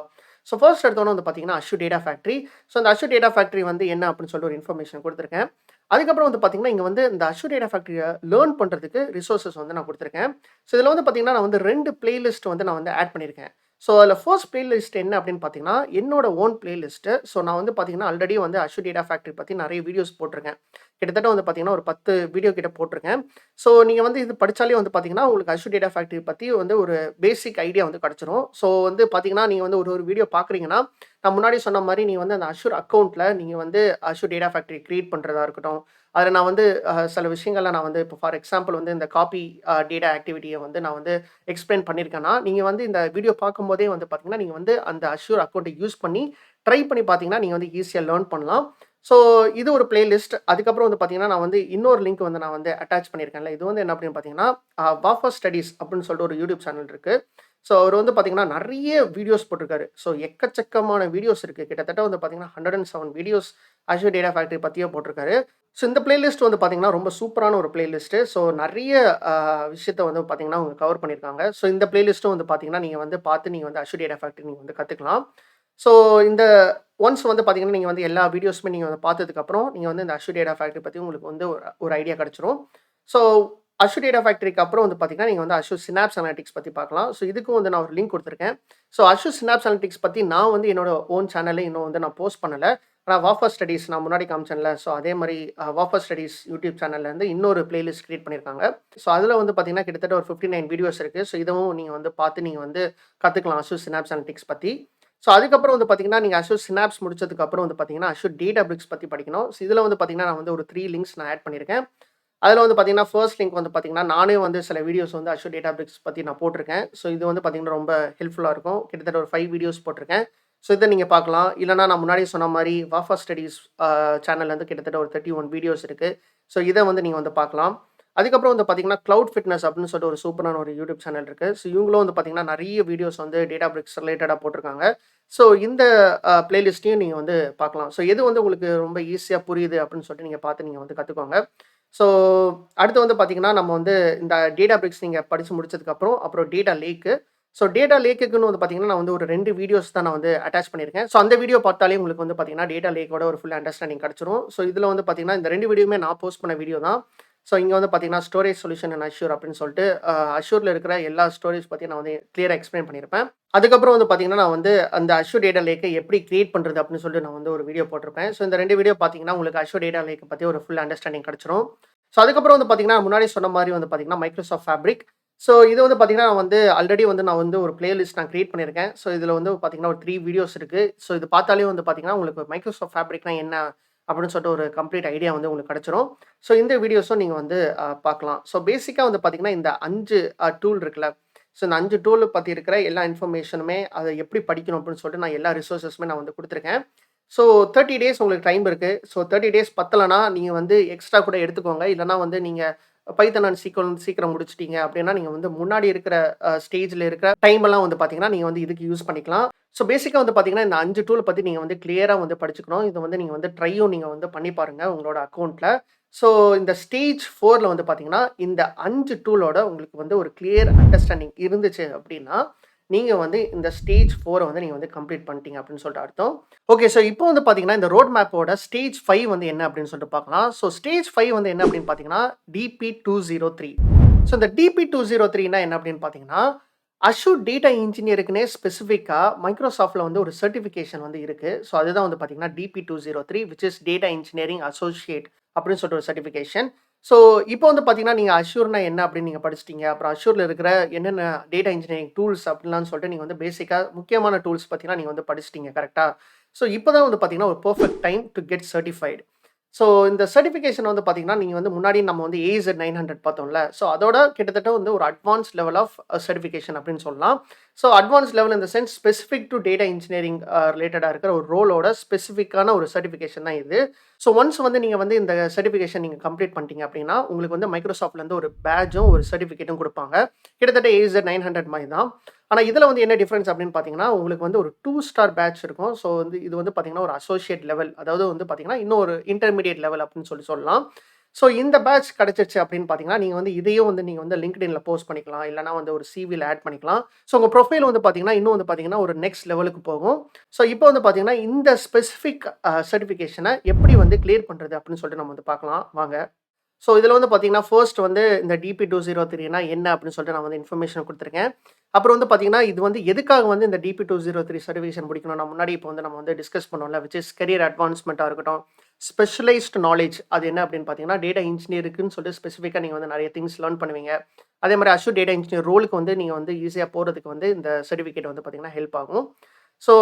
ஸோ ஃபர்ஸ்ட் எடுத்தோனே வந்து பார்த்தீங்கன்னா, அஷ்யூர் டேட்டா ஃபேக்டரி. ஸோ அந்த அஷ்யூர் டேட்டா ஃபேக்டரி வந்து என்ன அப்படின்னு சொல்லிட்டு ஒரு இன்ஃபர்மேஷன் குடுத்துருக்கேன். அதுக்கப்புறம் வந்து பார்த்தீங்கன்னா, இங்க வந்து இந்த அஷ்யூர் டேட்டா ஃபேக்டரிய லேர்ன் பண்றதுக்கு ரிசோர்ஸஸ் வந்து நான் குடுத்துருக்கேன். ஸோ இதுல வந்து பார்த்தீங்கன்னா, நான் வந்து 2 பிளேலிஸ்ட் வந்து நான் வந்து ஆட் பண்ணியிருக்கேன். ஸோ அதில ஃபர்ஸ்ட் பிளேலிஸ்ட் என்ன அப்படின்னு பார்த்தீங்கன்னா, என்னோட ஓன் பிளேலிஸ்ட். ஸோ நான் வந்து பார்த்தீங்கன்னா, ஆல்ரெடி வந்து அஷ்யூர் டேட்டா ஃபேக்டரி பத்தி நெறைய வீடியோஸ் போட்டுருக்கேன். கிட்டத்தட்ட வந்து பார்த்தீங்கன்னா, ஒரு 10 வீடியோ கிட்ட போட்டுருக்கேன். ஸோ நீங்க வந்து இது படிச்சாலே வந்து பார்த்தீங்கன்னா, உங்களுக்கு அஷ்யூர் டேட்டா ஃபேக்டரி பத்தி வந்து ஒரு பேசிக் ஐடியா வந்து கிடைச்சிரும். ஸோ வந்து பார்த்தீங்கன்னா, நீங்க வந்து ஒரு ஒரு வீடியோ பார்க்குறீங்கன்னா, நான் முன்னாடி சொன்ன மாரி நீங்க வந்து அந்த அஷ்யூர் அக்கவுண்ட்ல நீங்க வந்து அஷ்யூர் டேட்டா ஃபேக்டரி கிரியேட் பண்றதா இருக்கட்டும். அதில நான் வந்து சில விஷயங்கள நான் வந்து இப்போ ஃபார் எக்ஸாம்பிள் வந்து இந்த காப்பி டேட்டா ஆக்டிவிட்டிய வந்து நான் வந்து எக்ஸ்பிளைன் பண்ணியிருக்கேன்னா, நீங்க வந்து இந்த வீடியோ பார்க்கும்போதே வந்து பார்த்தீங்கன்னா, நீங்க வந்து அந்த அஷ்யூர் அக்கவுண்ட்ட யூஸ் பண்ணி ட்ரை பண்ணி பார்த்தீங்கன்னா, நீங்க வந்து ஈஸியா லேர்ன் பண்ணலாம். ஸோ இது ஒரு பிளேலிஸ்ட். அதுக்கப்புறம் வந்து பார்த்தீங்கன்னா, நான் வந்து இன்னொரு லிங்க் வந்து நான் வந்து அட்டாச் பண்ணியிருக்கேன்ல. இது வந்து என்ன அப்படின்னு பார்த்தீங்கன்னா, வாஃபர் ஸ்டடீஸ் அப்படின்னு சொல்லிட்டு ஒரு யூடியூப் சேனல் இருக்கு. ஸோ அவரு வந்து பார்த்தீங்கன்னா, நெறைய வீடியோஸ் போட்டிருக்காரு. ஸோ எக்கச்சக்கமான வீடியோஸ் இருக்கு. கிட்டத்தட்ட வந்து பார்த்தீங்கன்னா, 107 வீடியோஸ் அஷ்யூர் டேட்டா ஃபேக்டரி பத்தியே போட்டிருக்காரு. ஸோ இந்த பிளேலிஸ்ட் வந்து பார்த்தீங்கன்னா, ரொம்ப சூப்பரான ஒரு பிளேலிஸ்ட்டு. ஸோ நெறைய அ விஷயத்த வந்து பார்த்தீங்கன்னா, அவங்க கவர் பண்ணியிருக்காங்க. ஸோ இந்த பிளேலிஸ்ட்டும் வந்து பார்த்தீங்கன்னா, நீங்க வந்து பார்த்து நீங்க வந்து அஷ்யூர் டேட்டா ஃபேக்டரி நீங்க வந்து கத்துக்கலாம். ஸோ இந்த ஒன்ஸ் வந்து பார்த்தீங்கன்னா, நீங்க வந்து எல்லா வீடியோஸுமே நீங்க வந்து பார்த்ததுக்கப்புறம், நீங்க வந்து இந்த அஷ்யூர் டேட்டா ஃபேக்டரி பத்தி உங்களுக்கு வந்து ஒரு ஒரு ஐடியா கிடைச்சிரும். ஸோ அஷ்யூர் டேட்டா ஃபேக்டரிக்கு அப்புறம் வந்து பார்த்தீங்கன்னா, நீங்க வந்து அஷ்யூர் சினாப்ஸ் அனலிட்டிக்ஸ் பத்தி பார்க்கலாம். ஸோ இதுக்கும் வந்து நான் ஒரு லிங்க் குடுத்துருக்கேன். ஸோ அஷ்யூர் சினாப்ஸ் அனலிட்டிக்ஸ் பத்தி நான் வந்து என்னோட ஓன் சேனல்ல இன்னும் வந்து நான் போஸ்ட் பண்ணல. ஆனா வாஃபர் ஸ்டடீஸ் நான் முன்னாடி காமிச்சேன்ல. ஸோ அதே மாரி வாஃபர் ஸ்டடீஸ் யூடியூப் சேனல்ல இருந்து இன்னொரு பிளேலிஸ்ட் கிரியேட் பண்ணியிருக்காங்க. ஸோ அதில வந்து பார்த்தீங்கன்னா, கிட்டத்தட்ட ஒரு 59 வீடியோஸ் இருக்கு. ஸோ இதுவும் நீங்க வந்து பார்த்து நீங்க வந்து கத்துக்கலாம் அஷ்யூர் சினாப்ஸ் அனலிட்டிக்ஸ் பத்தி. ஸோ அதுக்கப்புறம் வந்து பார்த்தீங்கன்னா, நீங்க அஷ்யூர் சினாப்ஸ் முடிச்சதுக்கு அப்புறம் வந்து பார்த்தீங்கன்னா, அஷ்யூர் டேட்டாபிரிக்ஸ் பத்தி படிக்கணும். ஸோ இதில வந்து பார்த்தீங்கன்னா, நான் வந்து ஒரு 3 லிங்க்ஸ் நான் ஆட் பண்ணியிருக்கேன். அதில வந்து பார்த்தீங்கன்னா, ஃபர்ஸ்ட் லிங்க் வந்து பார்த்தீங்கன்னா, நானே வந்து சில வீடியோஸ் வந்து அஷ்யூர் டேட்டாபிரிக்ஸ் பத்தி நான் போட்டிருக்கேன். ஸோ இது வந்து பார்த்தீங்கன்னா, ரொம்ப ஹெல்ப்ஃபுல்லா இருக்கும். கிட்டத்தட்ட ஒரு 5 வீடியோஸ் போட்டிருக்கேன். ஸோ இத நீங்க பார்க்கலாம். இல்லன்னா நான் முன்னாடி சொன்ன மாரி வாஃபர் ஸ்டடீஸ் சேனல்ல இருந்து கிட்டத்தட்ட ஒரு 31 வீடியோஸ் இருக்கு. ஸோ இத வந்து நீங்க வந்து பார்க்கலாம். அதுக்கப்புறம் வந்து பார்த்தீங்கன்னா, கிளவுட் ஃபிட்னஸ் அப்படின்னு சொல்லிட்டு ஒரு சூப்பரான ஒரு யூடியூப் சேனல் இருக்கு. ஸோ இவங்களும் வந்து பார்த்தீங்கன்னா, நெறைய வீடியோஸ் வந்து டேட்டாபிரிக்ஸ் ரிலேட்டடா போட்டிருக்காங்க. ஸோ இந்த பிளேலிஸ்ட்டையும் நீங்க வந்து பார்க்கலாம். ஸோ எது வந்து உங்களுக்கு ரொம்ப ஈஸியா புரியுது அப்படின்னு சொல்லிட்டு நீங்க பார்த்து நீங்க வந்து கத்துக்கோங்க. ஸோ அடுத்து வந்து பார்த்தீங்கன்னா, நம்ம வந்து இந்த டேட்டாபிரிக்ஸ் நீங்க படிச்சு முடிச்சதுக்கப்புறம், அப்புறம் டேட்டா லேக்கு. ஸோ டேட்டா லேக்குக்குன்னு வந்து பார்த்தீங்கன்னா, நான் வந்து ஒரு 2 வீடியோஸ் தான் நான் வந்து அட்டாச் பண்ணியிருக்கேன். ஸோ அந்த வீடியோ பார்த்தாலே உங்களுக்கு வந்து பார்த்தீங்கன்னா, டேட்டா லேக்கோட ஒரு ஃபுல் அண்டர்ஸ்டாண்டிங் கிடைச்சிரும். ஸோ இதில வந்து பார்த்தீங்கன்னா, இந்த 2 வீடியோவுமே நான் போஸ்ட் பண்ண வீடியோ தான். ஸோ இங்க வந்து பார்த்தீங்கன்னா, ஸ்டோரேஜ் சொல்யூஷன் இன் அஷ்யூர் அப்படின்னு சொல்லிட்டு அஷ்யூர்ல இருக்கிற எல்லா ஸ்டோரேஜ் பத்தி நான் வந்து கிளியரா எக்ஸ்பிளைன் பண்ணியிருப்பேன். அதுக்கப்புறம் வந்து பார்த்தீங்கன்னா, நான் வந்து அந்த அஷ்யூர் டேட்டா லேக்க எப்படி கிரியேட் பண்றது அப்படின்னு சொல்லிட்டு நான் வந்து ஒரு வீடியோ போட்டிருப்பேன். ஸோ இந்த 2 வீடியோ பார்த்தீங்கன்னா, உங்களுக்கு அஷ்யூர் டேட்டா லேக்க பத்தி ஒரு ஃபுல் அண்டர்ஸ்டாண்டிங் கிடைச்சிரும். ஸோ அதுக்கப்புறம் வந்து பார்த்தீங்கன்னா, முன்னாடி சொன்ன மாரி வந்து பார்த்தீங்கன்னா, மைக்ரோசாஃப்ட் ஃபேப்ரிக். ஸோ இது வந்து பார்த்தீங்கன்னா, நான் வந்து ஆல்ரெடி வந்து நான் வந்து ஒரு பிளேலிஸ்ட் நான் கிரியேட் பண்ணியிருக்கேன். ஸோ இதில வந்து பார்த்தீங்கன்னா, ஒரு 3 வீடியோஸ் இருக்கு. ஸோ இது பார்த்தாலே வந்து பார்த்தீங்கன்னா, உங்களுக்கு மைக்ரோசாஃப்ட் ஃபேப்ரிக்னா என்ன? அப்படின்னு சொல்லிட்டு ஒரு கம்ப்ளீட் ஐடியா வந்து உங்களுக்கு கிடைச்சிரும். ஸோ இந்த வீடியோஸும் நீங்க வந்து பார்க்கலாம். ஸோ பேசிக்கா வந்து பார்த்தீங்கன்னா, இந்த 5 டூல் இருக்குல்ல. ஸோ இந்த 5 டூல் பத்தி இருக்கிற எல்லா இன்ஃபர்மேஷனுமே அத எப்படி படிக்கணும் அப்படின்னு சொல்லிட்டு நான் எல்லா ரிசோர்ஸஸுமே நான் வந்து குடுத்துருக்கேன். ஸோ 30 டேஸ் உங்களுக்கு டைம் இருக்கு. ஸோ 30 டேஸ் பத்தலனா, நீங்க வந்து எக்ஸ்ட்ரா கூட எடுத்துக்கோங்க. இல்லன்னா வந்து நீங்க பைத்தன் அண்ட் சீக்வல் சீக்கிரம் முடிச்சுட்டீங்க அப்படின்னா, நீங்க வந்து முன்னாடி இருக்கிற ஸ்டேஜ்ல இருக்கிற டைம் எல்லாம் வந்து பார்த்தீங்கன்னா, நீங்க வந்து இதுக்கு யூஸ் பண்ணிக்கலாம். ஸோ பேசிக்கா வந்து பார்த்தீங்கன்னா, இந்த 5 டூல் பத்தி நீங்க வந்து கிளியரா வந்து படிச்சுக்கணும். இத வந்து நீங்க வந்து ட்ரையும் நீங்க வந்து பண்ணி பாருங்க உங்களோட அக்கவுண்ட்ல. ஸோ இந்த ஸ்டேஜ் 4ல வந்து பார்த்தீங்கன்னா, இந்த 5 டூலோட உங்களுக்கு வந்து ஒரு கிளியர் அண்டர்ஸ்டாண்டிங் இருந்துச்சு அப்படின்னா, நீங்க வந்து இந்த ஸ்டேஜ் 4 வந்து நீங்க வந்து கம்ப்ளீட் பண்ணிட்டீங்க அப்படின்னு சொல்லிட்டு அர்த்தம். ஓகே. ஸோ இப்போ வந்து பார்த்தீங்கன்னா, இந்த ரோட் மேப்போட ஸ்டேஜ் 5 வந்து என்ன அப்படின்னு சொல்லிட்டு பார்க்கலாம். ஸோ ஸ்டேஜ் 5 வந்து என்ன அப்படின்னு பார்த்தீங்கன்னா, DP203. ஸோ இந்த DP203ன்னா என்ன அப்படின்னு பார்த்தீங்கன்னா, அஷ்யூர் டேட்டா இன்ஜினியருக்குன்னே ஸ்பெசிஃபிக்கா மைக்ரோசாஃப்ட்ல வந்து ஒரு சர்டிஃபிகேஷன் வந்து இருக்கு. ஸோ அதுதான் வந்து பார்த்தீங்கன்னா, DP203 which is data engineering associate அப்படின்னு சொல்லிட்டு ஒரு சர்டிஃபிகேஷன். ஸோ இப்போ வந்து பார்த்தீங்கன்னா, நீங்க அஷ்யூர்னா என்ன அப்படின்னு நீங்க படிச்சுட்டீங்க. அப்புறம் அஷ்யூர்ல இருக்கிற என்னென்ன டேட்டா இன்ஜினியரிங் டூல்ஸ் அப்படின்லாம் சொல்லிட்டு நீங்க வந்து பேசிக்கா முக்கியமான டூல்ஸ் பத்திலாம் நீங்க வந்து படிச்சுட்டீங்க கரெக்ட்டா? ஸோ இப்போ தான் வந்து பார்த்தீங்கன்னா, ஒரு perfect time to get certified. So இந்த சர்டிஃபிகேஷன் வந்து பார்த்தீங்கன்னா, நீங்க வந்து முன்னாடி நம்ம வந்து AZ 900 பார்த்தோம்ல. ஸோ அதோட கிட்டத்தட்ட வந்து ஒரு அட்வான்ஸ்ட் லெவல் ஆஃப் சர்டிஃபிகேஷன் அப்படின்னு சொல்லலாம். So advanced level in the sense specific to data engineering ரிலேட்டடா இருக்கிற ஒரு ரோலோட ஸ்பெசிஃபிக்கான ஒரு சர்டிஃபிகேஷன் தான் இது. ஸோ ஒன்ஸ் வந்து நீங்க வந்து இந்த சர்டிஃபிகேஷன் நீங்க கம்ப்ளீட் பண்ணிட்டீங்க அப்படின்னா, உங்களுக்கு வந்து மைக்ரோசாஃப்ட்லேருந்து ஒரு பேட்ஜும், ஒரு சர்டிஃபிகேட்டும் குடுப்பாங்க. கிட்டத்தட்ட AZ 900 மாரி தான். ஆனா இதுல வந்து என்ன டிஃபரன்ஸ் அப்படின்னு பார்த்தீங்கன்னா, உங்களுக்கு வந்து ஒரு 2 ஸ்டார் பேட்ச் இருக்கும். ஸோ வந்து இது வந்து பார்த்தீங்கன்னா, ஒரு அசோசியேட் லெவல். அதாவது வந்து பார்த்தீங்கன்னா, இன்னும் ஒரு இன்டர்மீடியேட் லெவல் அப்படின்னு சொல்லலாம். ஸோ இந்த பேட்ச் கிடைச்சிருச்சு அப்படின்னு பார்த்தீங்கன்னா, நீங்க வந்து இதையும் வந்து நீங்க வந்து LinkedInல போஸ்ட் பண்ணிக்கலாம். இல்லன்னா வந்து ஒரு CVல ஆட் பண்ணிக்கலாம். ஸோ உங்க ப்ரொஃபைல் வந்து பார்த்தீங்கன்னா, இன்னும் வந்து பார்த்தீங்கன்னா, ஒரு நெக்ஸ்ட் லெவலுக்கு போகும். ஸோ இப்போ வந்து பார்த்தீங்கன்னா, இந்த ஸ்பெசிஃபிக் சர்டிஃபிகேஷன எப்படி வந்து கிளியர் பண்றது அப்படின்னு சொல்லிட்டு நம்ம வந்து பார்க்கலாம். வாங்க. ஸோ இதில வந்து பார்த்தீங்கன்னா, ஃபர்ஸ்ட் வந்து இந்த DP203னா என்ன அப்படின்னு சொல்லிட்டு நான் வந்து இன்ஃபர்மேஷன் குடுத்துருக்கேன். அப்புறம் வந்து பார்த்தீங்கன்னா, இது வந்து எதுக்காக வந்து இந்த DP203 சர்டிஃபிகேஷன் முடிக்கணும்? நான் முன்னாடி இப்போ வந்து நம்ம வந்து டிஸ்கஸ் பண்ணோம்ல, விச் இஸ் கரியர் அட்வான்ஸ்மென்ட்டா இருக்கட்டும், ஸ்பெஷலைஸ்ட் நாலேட்ஜ் அது என்ன அப்படின்னு பார்த்தீங்கன்னா, டேட்டா இன்ஜினியருக்குன்னு சொல்லிட்டு ஸ்பெசிஃபிக்கா நீங்க வந்து நெறைய திங்ஸ் லேர்ன் பண்ணுவீங்க. அதே மாரி அஷ்யூர் டேட்டா இன்ஜினியர் ரோலுக்கு வந்து நீங்க வந்து ஈஸியா போறதுக்கு வந்து இந்த சர்டிஃபிகேட் வந்து பார்த்தீங்கன்னா ஹெல்ப் ஆகும். ஸோ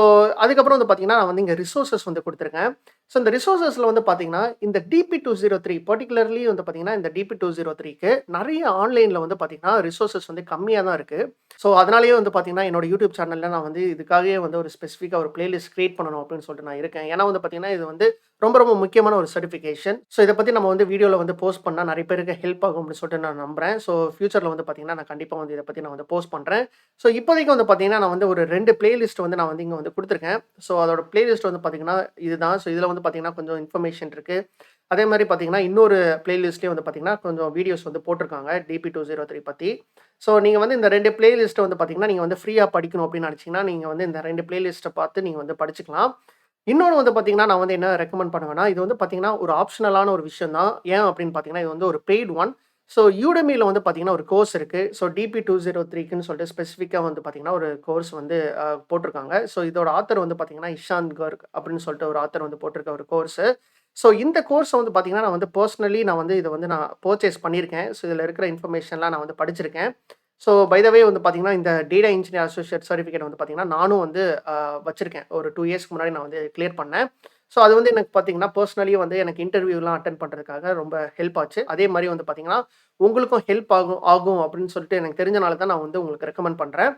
அதுக்கப்புறம் வந்து பார்த்தீங்கன்னா, நான் வந்து இங்க ரிசோர்ஸஸ் வந்து குடுத்துருக்கேன். ஸோ இந்த ரிசோர்ஸஸ்ல வந்து பார்த்தீங்கன்னா, இந்த DP203 பர்ட்டிகுலர்லி வந்து பார்த்தீங்கன்னா, இந்த DP203க்கு நெறைய ஆன்லைன்ல வந்து பார்த்தீங்கன்னா, ரிசோர்ஸஸ் வந்து கம்மியா தான் இருக்கு. ஸோ அதனாலேயே வந்து பார்த்தீங்கன்னா, என்னோட யூடியூப் சேனல்ல நான் வந்து இதுக்காகவே வந்து ஒரு ஸ்பெசிஃபிக்கா ஒரு பிளேலிஸ்ட் கிரியேட் பண்ணணும் அப்படின்னு சொல்லிட்டு நான் இருக்கேன். ஏன்னா வந்து பார்த்தீங்கன்னா, இது வந்து ரொம்ப ரொம்ப முக்கியமான ஒரு சர்டிஃபிகேஷன். ஸோ இத பத்தி நம்ம வந்து வீடியோல வந்து போஸ்ட் பண்ணா நெறைய பேருக்கு ஹெல்ப் ஆகும் அப்படின்னு சொல்லிட்டு நான் நம்புறேன். ஸோ ஃபியூச்சர்ல வந்து பார்த்தீங்கன்னா, நான் கண்டிப்பா வந்து இத பத்தி நான் வந்து போஸ்ட் பண்றேன். ஸோ இப்போதைக்கு வந்து பார்த்தீங்கன்னா, நான் வந்து ஒரு 2 பிளேலிஸ்ட் வந்து நான் வந்து இங்க வந்து குடுத்துருக்கேன். ஸோ அதோட பிளேலிஸ்ட் வந்து பார்த்தீங்கன்னா, இதுதான். ஸோ இதுல வந்து பார்த்தீங்கன்னா, கொஞ்சம் இன்ஃபர்மேஷன் இருக்கு. அதே மாரி பார்த்தீங்கன்னா, இன்னொரு பிளேலிஸ்ட்லயும் வந்து பார்த்தீங்கன்னா, கொஞ்சம் வீடியோஸ் வந்து போட்டுருக்காங்க DP203 பத்தி. ஸோ நீங்க வந்து இந்த 2 பிளேலிஸ்ட்ட வந்து பார்த்தீங்கன்னா, நீங்க வந்து ஃப்ரீயா படிக்கணும் அப்படின்னு நெனச்சீங்கன்னா, நீங்க வந்து இந்த 2 பிளேலிஸ்ட்ட பார்த்து நீங்க வந்து படிச்சுக்கலாம். இன்னொன்னு வந்து பார்த்தீங்கன்னா, நான் வந்து என்ன ரெக்கமெண்ட் பண்ணுவேன்னா, இது வந்து பார்த்தீங்கன்னா, ஒரு ஆப்ஷனலான ஒரு விஷயம் தான். ஏன் அப்படின்னு பார்த்தீங்கன்னா, இது வந்து ஒரு பெய்ட் ஒன். ஸோ Udemyல வந்து பார்த்தீங்கன்னா, ஒரு கோர்ஸ் இருக்கு. ஸோ DP203க்குன்னு சொல்லிட்டு ஸ்பெசிஃபிக்கா வந்து பார்த்தீங்கன்னா, ஒரு கோர்ஸ் வந்து போட்டிருக்காங்க. ஸோ இதோட ஆத்தர் வந்து பார்த்தீங்கன்னா, இஷாந்த் கர்க் அப்படின்னு சொல்லிட்டு ஒரு ஆத்தர் வந்து போட்டிருக்க ஒரு கோர்ஸு. ஸோ இந்த கோர்ஸ வந்து பார்த்தீங்கன்னா, நான் வந்து பெர்சனலி நான் வந்து இத வந்து நான் பர்ச்சேஸ் பண்ணியிருக்கேன். ஸோ இதில இருக்கிற இன்ஃபர்மேஷன்லாம் நான் வந்து படிச்சிருக்கேன். ஸோ பை த வே வந்து பார்த்தீங்கன்னா, இந்த டேட்டா இன்ஜினியர் அசோசியேட் சர்டிஃபிகேட் வந்து பார்த்தீங்கன்னா, நானும் வந்து வச்சிருக்கேன். ஒரு 2 இயர்ஸ்க்கு முன்னாடி நான் வந்து கிளியர் பண்ணேன். ஸோ அது வந்து எனக்கு பார்த்தீங்கன்னா, பெர்சனலி வந்து எனக்கு இன்டர்வியூலாம் அட்டெண்ட் பண்றதுக்காக ரொம்ப ஹெல்ப் ஆச்சு. அதே மாரி வந்து பார்த்தீங்கன்னா, உங்களுக்கும் ஹெல்ப் ஆகும் ஆகும் அப்படின்னு சொல்லிட்டு எனக்கு தெரிஞ்சனால தான் நான் வந்து உங்களுக்கு ரெக்கமெண்ட் பண்றேன்.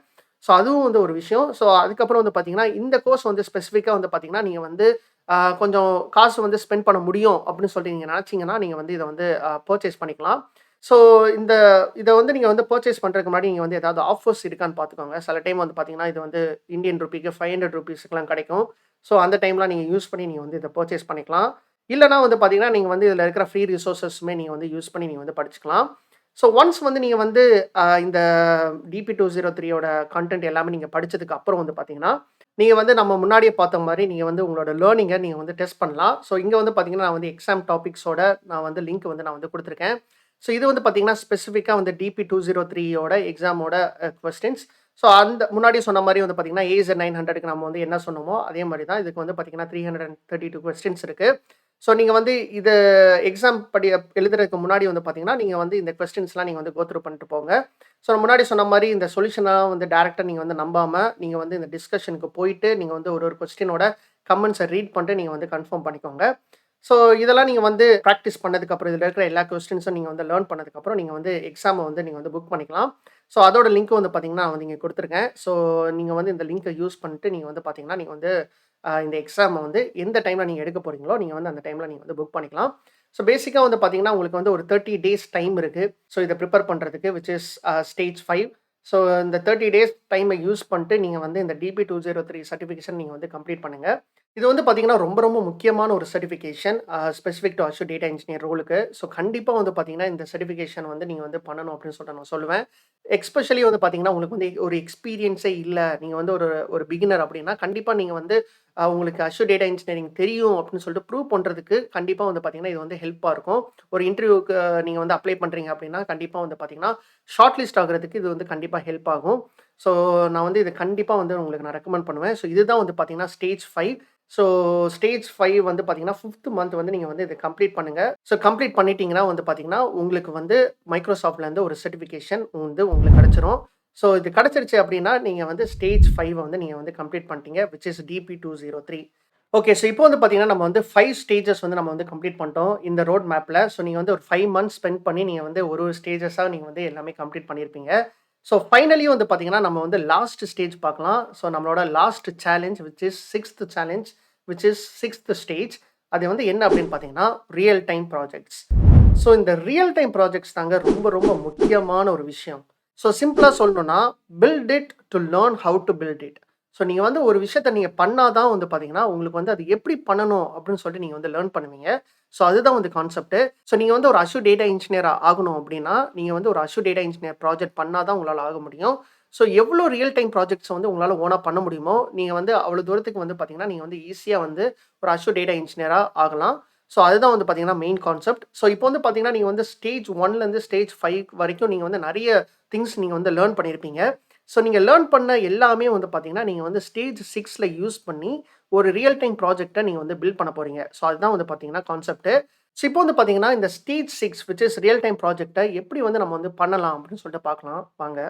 ஸோ அதுவும் வந்து ஒரு விஷயம். ஸோ அதுக்கப்புறம் வந்து பார்த்தீங்கன்னா, இந்த கோர்ஸ் வந்து ஸ்பெசிஃபிக்கா வந்து பார்த்தீங்கன்னா, நீங்க வந்து கொஞ்சம் காசு வந்து ஸ்பெண்ட் பண்ண முடியும் அப்படின்னு சொல்லி நீங்க நெனச்சீங்கன்னா, நீங்க வந்து இத வந்து பர்ச்சேஸ் பண்ணிக்கலாம். ஸோ இந்த இத வந்து நீங்க வந்து பர்ச்சேஸ் பண்றதுக்கு முன்னாடி நீங்க வந்து ஏதாவது ஆஃபர்ஸ் இருக்கான்னு பார்த்துக்கோங்க. சில டைம் வந்து பார்த்தீங்கன்னா, இது வந்து இந்தியன் ரூபிக்கு ₹500க்குலாம் கிடைக்கும். ஸோ அந்த டைம்லாம் நீங்க யூஸ் பண்ணி நீங்க வந்து இத பர்ச்சேஸ் பண்ணிக்கலாம். இல்லன்னா வந்து பார்த்தீங்கன்னா, நீங்க வந்து இதில இருக்கிற ஃப்ரீ ரிசோர்ஸஸுமே நீங்க வந்து யூஸ் பண்ணி நீங்க வந்து படிச்சுக்கலாம். ஸோ ஒன்ஸ் வந்து நீங்க வந்து இந்த DP203யோட கன்டென்ட் எல்லாமே நீங்க படிச்சதுக்கு அப்புறம் வந்து பார்த்தீங்கன்னா, நீங்க வந்து நம்ம முன்னாடியே பார்த்த மாரி நீங்க வந்து உங்களோட லேர்னிங்க நீங்க வந்து டெஸ்ட் பண்ணலாம். ஸோ இங்க வந்து பார்த்தீங்கன்னா, நான் வந்து எக்ஸாம் டாபிக்ஸோட நான் வந்து லிங்க் வந்து நான் வந்து குடுத்துருக்கேன். ஸோ இது வந்து பார்த்தீங்கன்னா, ஸ்பெசிஃபிக்கா வந்து DP203யோட எக்ஸாமோட கொஸ்டின்ஸ். ஸோ அந்த முன்னாடி சொன்ன மாரி வந்து பார்த்தீங்கன்னா, AZ 900க்கு நம்ம வந்து என்ன சொன்னோமோ, அதே மாரி தான் இதுக்கு வந்து பார்த்தீங்கன்னா, 332 கொஸ்டின்ஸ் இருக்கு. ஸோ நீங்க வந்து இது எக்ஸாம் எழுதுறதுக்கு முன்னாடி வந்து பார்த்தீங்கன்னா, நீங்க வந்து இந்த கொஸ்டின்ஸ்லாம் நீங்க வந்து கோ த்ரூ பண்ணிட்டு போங்க. ஸோ முன்னாடி சொன்ன மாரி இந்த சொல்யூஷன்லாம் வந்து டைரக்ட்டா நீங்க வந்து நம்பாம, நீங்க வந்து இந்த டிஸ்கஷனுக்கு போயிட்டு, நீங்க வந்து ஒரு ஒரு கொஸ்டினோட கமெண்ட்ஸ ரீட் பண்ணிட்டு நீங்க வந்து கன்ஃபார்ம் பண்ணிக்கோங்க. ஸோ இதெல்லாம் நீங்க வந்து பிராக்டிஸ் பண்ணதுக்கப்புறம், இதில இருக்கிற எல்லா கொஸ்டின்ஸும் நீங்க வந்து லேர்ன் பண்ணதுக்கப்புறம், நீங்க வந்து எக்ஸாம வந்து நீங்க வந்து புக் பண்ணிக்கலாம். ஸோ அதோட லிங்க் வந்து பார்த்தீங்கன்னா, நான் வந்து இங்க குடுத்துருக்கேன். ஸோ நீங்க வந்து இந்த லிங்க்க யூஸ் பண்ணிட்டு, நீங்க வந்து பார்த்தீங்கன்னா, நீங்க வந்து இந்த எக்ஸாம வந்து எந்த டைம்ல நீங்க எடுக்க போறீங்களோ, நீங்க வந்து அந்த டைம்ல நீங்க வந்து புக் பண்ணிக்கலாம். ஸோ பேசிக்கா வந்து பார்த்தீங்கன்னா, உங்களுக்கு வந்து ஒரு 30 டேஸ் டைம் இருக்கு. ஸோ இத பிரிப்பேர் பண்றதுக்கு விச் இஸ் ஸ்டேஜ் 5. ஸோ இந்த 30 டேஸ் டைம யூஸ் பண்ணிட்டு, நீங்க வந்து இந்த DP203 சர்டிஃபிகேஷன் நீங்க வந்து கம்ப்ளீட் பண்ணுங்க. இது வந்து பார்த்தீங்கன்னா, ரொம்ப ரொம்ப முக்கியமான ஒரு certification. Specific to Azure data engineer ரோலுக்கு. ஸோ கண்டிப்பா வந்து பார்த்தீங்கன்னா, இந்த சர்டிஃபிகேஷன் வந்து நீங்க வந்து பண்ணணும் அப்படின்னு சொல்லிட்டு நான் சொல்லுவேன். எஸ்பெஷலி வந்து பார்த்தீங்கன்னா, உங்களுக்கு வந்து ஒரு எக்ஸ்பீரியன்ஸே இல்ல. நீங்க வந்து ஒரு ஒரு பிகினர் அப்படின்னா, கண்டிப்பா நீங்க வந்து உங்களுக்கு அஷ்யூர் டேட்டா இன்ஜினியரிங் தெரியும் அப்படின்னு சொல்லிட்டு ப்ரூவ் பண்றதுக்கு கண்டிப்பா வந்து பார்த்தீங்கன்னா, இது வந்து ஹெல்ப்பா இருக்கும். ஒரு இன்டர்வியூக்கு நீங்க வந்து அப்ளை பண்றீங்க அப்படின்னா, கண்டிப்பா வந்து பார்த்தீங்கன்னா, ஷார்ட் லிஸ்ட் ஆகுறதுக்கு இது வந்து கண்டிப்பா ஹெல்ப் ஆகும். ஸோ நான் வந்து இத கண்டிப்பா வந்து உங்களுக்கு நான் ரெக்கமெண்ட் பண்ணுவேன். ஸோ இதுதான் வந்து பார்த்தீங்கன்னா, ஸ்டேஜ் 5. ஸோ ஸ்டேஜ் 5 வந்து பார்த்தீங்கன்னா, 5த் மந்த் வந்து நீங்க வந்து இத கம்ப்ளீட் பண்ணுங்க. ஸோ கம்ப்ளீட் பண்ணிட்டீங்கன்னா வந்து பார்த்தீங்கன்னா, உங்களுக்கு வந்து மைக்ரோசாஃப்ட்லேருந்து ஒரு சர்டிஃபிகேஷன் வந்து உங்களுக்கு கிடைச்சிரும். ஸோ இது கிடைச்சிருச்சு அப்படின்னா, நீங்க வந்து ஸ்டேஜ் 5 வந்து நீங்க வந்து கம்ப்ளீட் பண்ணிட்டீங்க. Which is DP203. Okay. So இப்போ வந்து பார்த்தீங்கன்னா, நம்ம வந்து 5 ஸ்டேஜஸ் வந்து நம்ம வந்து கம்ப்ளீட் பண்ணிட்டோம். இந்த ரோட் மேப்ல. ஸோ நீங்க வந்து ஒரு 5 மந்த்ஸ் ஸ்பெண்ட் பண்ணி நீங்க வந்து ஒரு ஒரு ஸ்டேஜஸா நீங்க வந்து எல்லாமே கம்ப்ளீட் பண்ணியிருப்பீங்க. ஸோ ஃபைனலி வந்து பார்த்தீங்கன்னா, நம்ம வந்து லாஸ்ட் ஸ்டேஜ் பார்க்கலாம். ஸோ நம்மளோட லாஸ்ட் சேலஞ்ச் விச் இஸ் 6த் சேலஞ்ச் விச் இஸ் 6த் ஸ்டேஜ். அது வந்து என்ன அப்படின்னு பார்த்தீங்கன்னா, ரியல் டைம் ப்ராஜெக்ட்ஸ். ஸோ இந்த ரியல் டைம் ப்ராஜெக்ட்ஸ் தாங்க ரொம்ப ரொம்ப முக்கியமான ஒரு விஷயம். ஸோ சிம்பிளா சொல்லணும்னா, build it to learn how to build it. So நீங்க வந்து ஒரு விஷயத்த நீங்க பண்ணா தான் வந்து பார்த்தீங்கன்னா, உங்களுக்கு வந்து அது எப்படி பண்ணணும் அப்படின்னு சொல்லிட்டு நீங்க வந்து லேர்ன் பண்ணுவீங்க. ஸோ அதுதான் வந்து கான்செப்ட்டு. ஸோ நீங்க வந்து ஒரு அஷ்யூர் டேட்டா இன்ஜினியர் ஆகணும் அப்படின்னா, நீங்க வந்து ஒரு அஷ்யூர் டேட்டா இன்ஜினியர் ப்ராஜெக்ட் பண்ணா தான் உங்களால ஆக முடியும். ஸோ எவ்வளோ ரியல் டைம் ப்ராஜெக்ட்ஸ வந்து உங்களால ஓனா பண்ண முடியுமோ, நீங்க வந்து அவ்வளோ தூரத்துக்கு வந்து பார்த்தீங்கன்னா, நீங்க வந்து ஈஸியா வந்து ஒரு அஷ்யூர் டேட்டா இன்ஜினியரா ஆகலாம். ஸோ அதுதான் வந்து பார்த்தீங்கன்னா மெயின் கான்செப்ட். ஸோ இப்போ வந்து பார்த்தீங்கன்னா, நீங்க வந்து ஸ்டேஜ் 1லேருந்து ஸ்டேஜ் 5 வரைக்கும் நீங்க வந்து நெறைய திங்ஸ் நீங்க வந்து லேர்ன் பண்ணியிருப்பீங்க. ஸோ நீங்க லேர்ன் பண்ண எல்லாமே வந்து பார்த்தீங்கன்னா, நீங்க வந்து ஸ்டேஜ் 6ல யூஸ் பண்ணி, ஒரு ரியல் டைம் ப்ராஜெக்ட்ட நீங்க வந்து பில்ட் பண்ண போறீங்க. ஸோ அதுதான் வந்து பார்த்தீங்கன்னா கான்செப்ட்டு. ஸோ இப்போ வந்து பார்த்தீங்கன்னா, இந்த stage 6 which is real time ப்ராஜெக்ட்ட எப்படி வந்து நம்ம வந்து பண்ணலாம் அப்படின்னு சொல்லிட்டு பார்க்கலாம் வாங்க.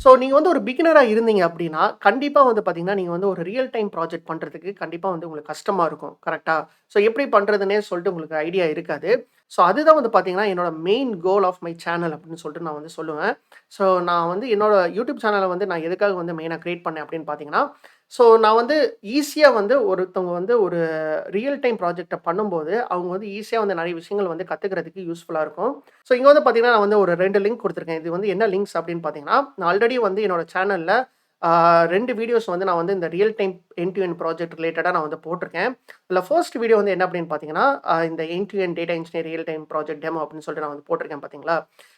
ஸோ நீங்க வந்து ஒரு பிகினரா இருந்தீங்க அப்படின்னா, கண்டிப்பா வந்து பார்த்தீங்கன்னா, நீங்க வந்து ஒரு ரியல் டைம் ப்ராஜெக்ட் பண்றதுக்கு கண்டிப்பா வந்து உங்களுக்கு கஷ்டமா இருக்கும். கரெக்ட்டா? ஸோ எப்படி பண்றதுன்னே சொல்லிட்டு உங்களுக்கு ஐடியா இருக்காது. ஸோ அதுதான் வந்து பார்த்தீங்கன்னா, என்னோட main goal of my channel அப்படின்னு சொல்லிட்டு நான் வந்து சொல்லுவேன். ஸோ நான் வந்து என்னோட யூடியூப் சேனல வந்து நான் எதுக்காக வந்து மெயினா கிரியேட் பண்ணேன் அப்படின்னு பார்த்தீங்கன்னா, ஸோ நான் வந்து ஈஸியா வந்து ஒருத்தவங்க வந்து ஒரு ரியல் டைம் ப்ராஜெக்ட்ட பண்ணும்போது, அவங்க வந்து ஈஸியா வந்து நெறைய விஷயங்கள் வந்து கத்துக்கிறதுக்கு யூஸ்ஃபுல்லா இருக்கும். ஸோ இங்க வந்து பார்த்தீங்கன்னா, நான் வந்து ஒரு 2 லிங்க் குடுத்துருக்கேன். இது வந்து என்ன லிங்க்ஸ் அப்படின்னு பார்த்தீங்கன்னா, நான் ஆல்ரெடி வந்து என்னோட சேனல்ல ஆ 2 வீடியோஸ் வந்து நான் வந்து இந்த real time end to end project ரிலேட்டடா நான் வந்து போட்டிருக்கேன். அதில ஃபர்ஸ்ட் வீடியோ வந்து என்ன அப்படின்னு பார்த்தீங்கன்னா, இந்த end to end data engineer real time project demo அப்படின்னு சொல்லிட்டு நான் வந்து போட்டிருக்கேன் பார்த்தீங்களா?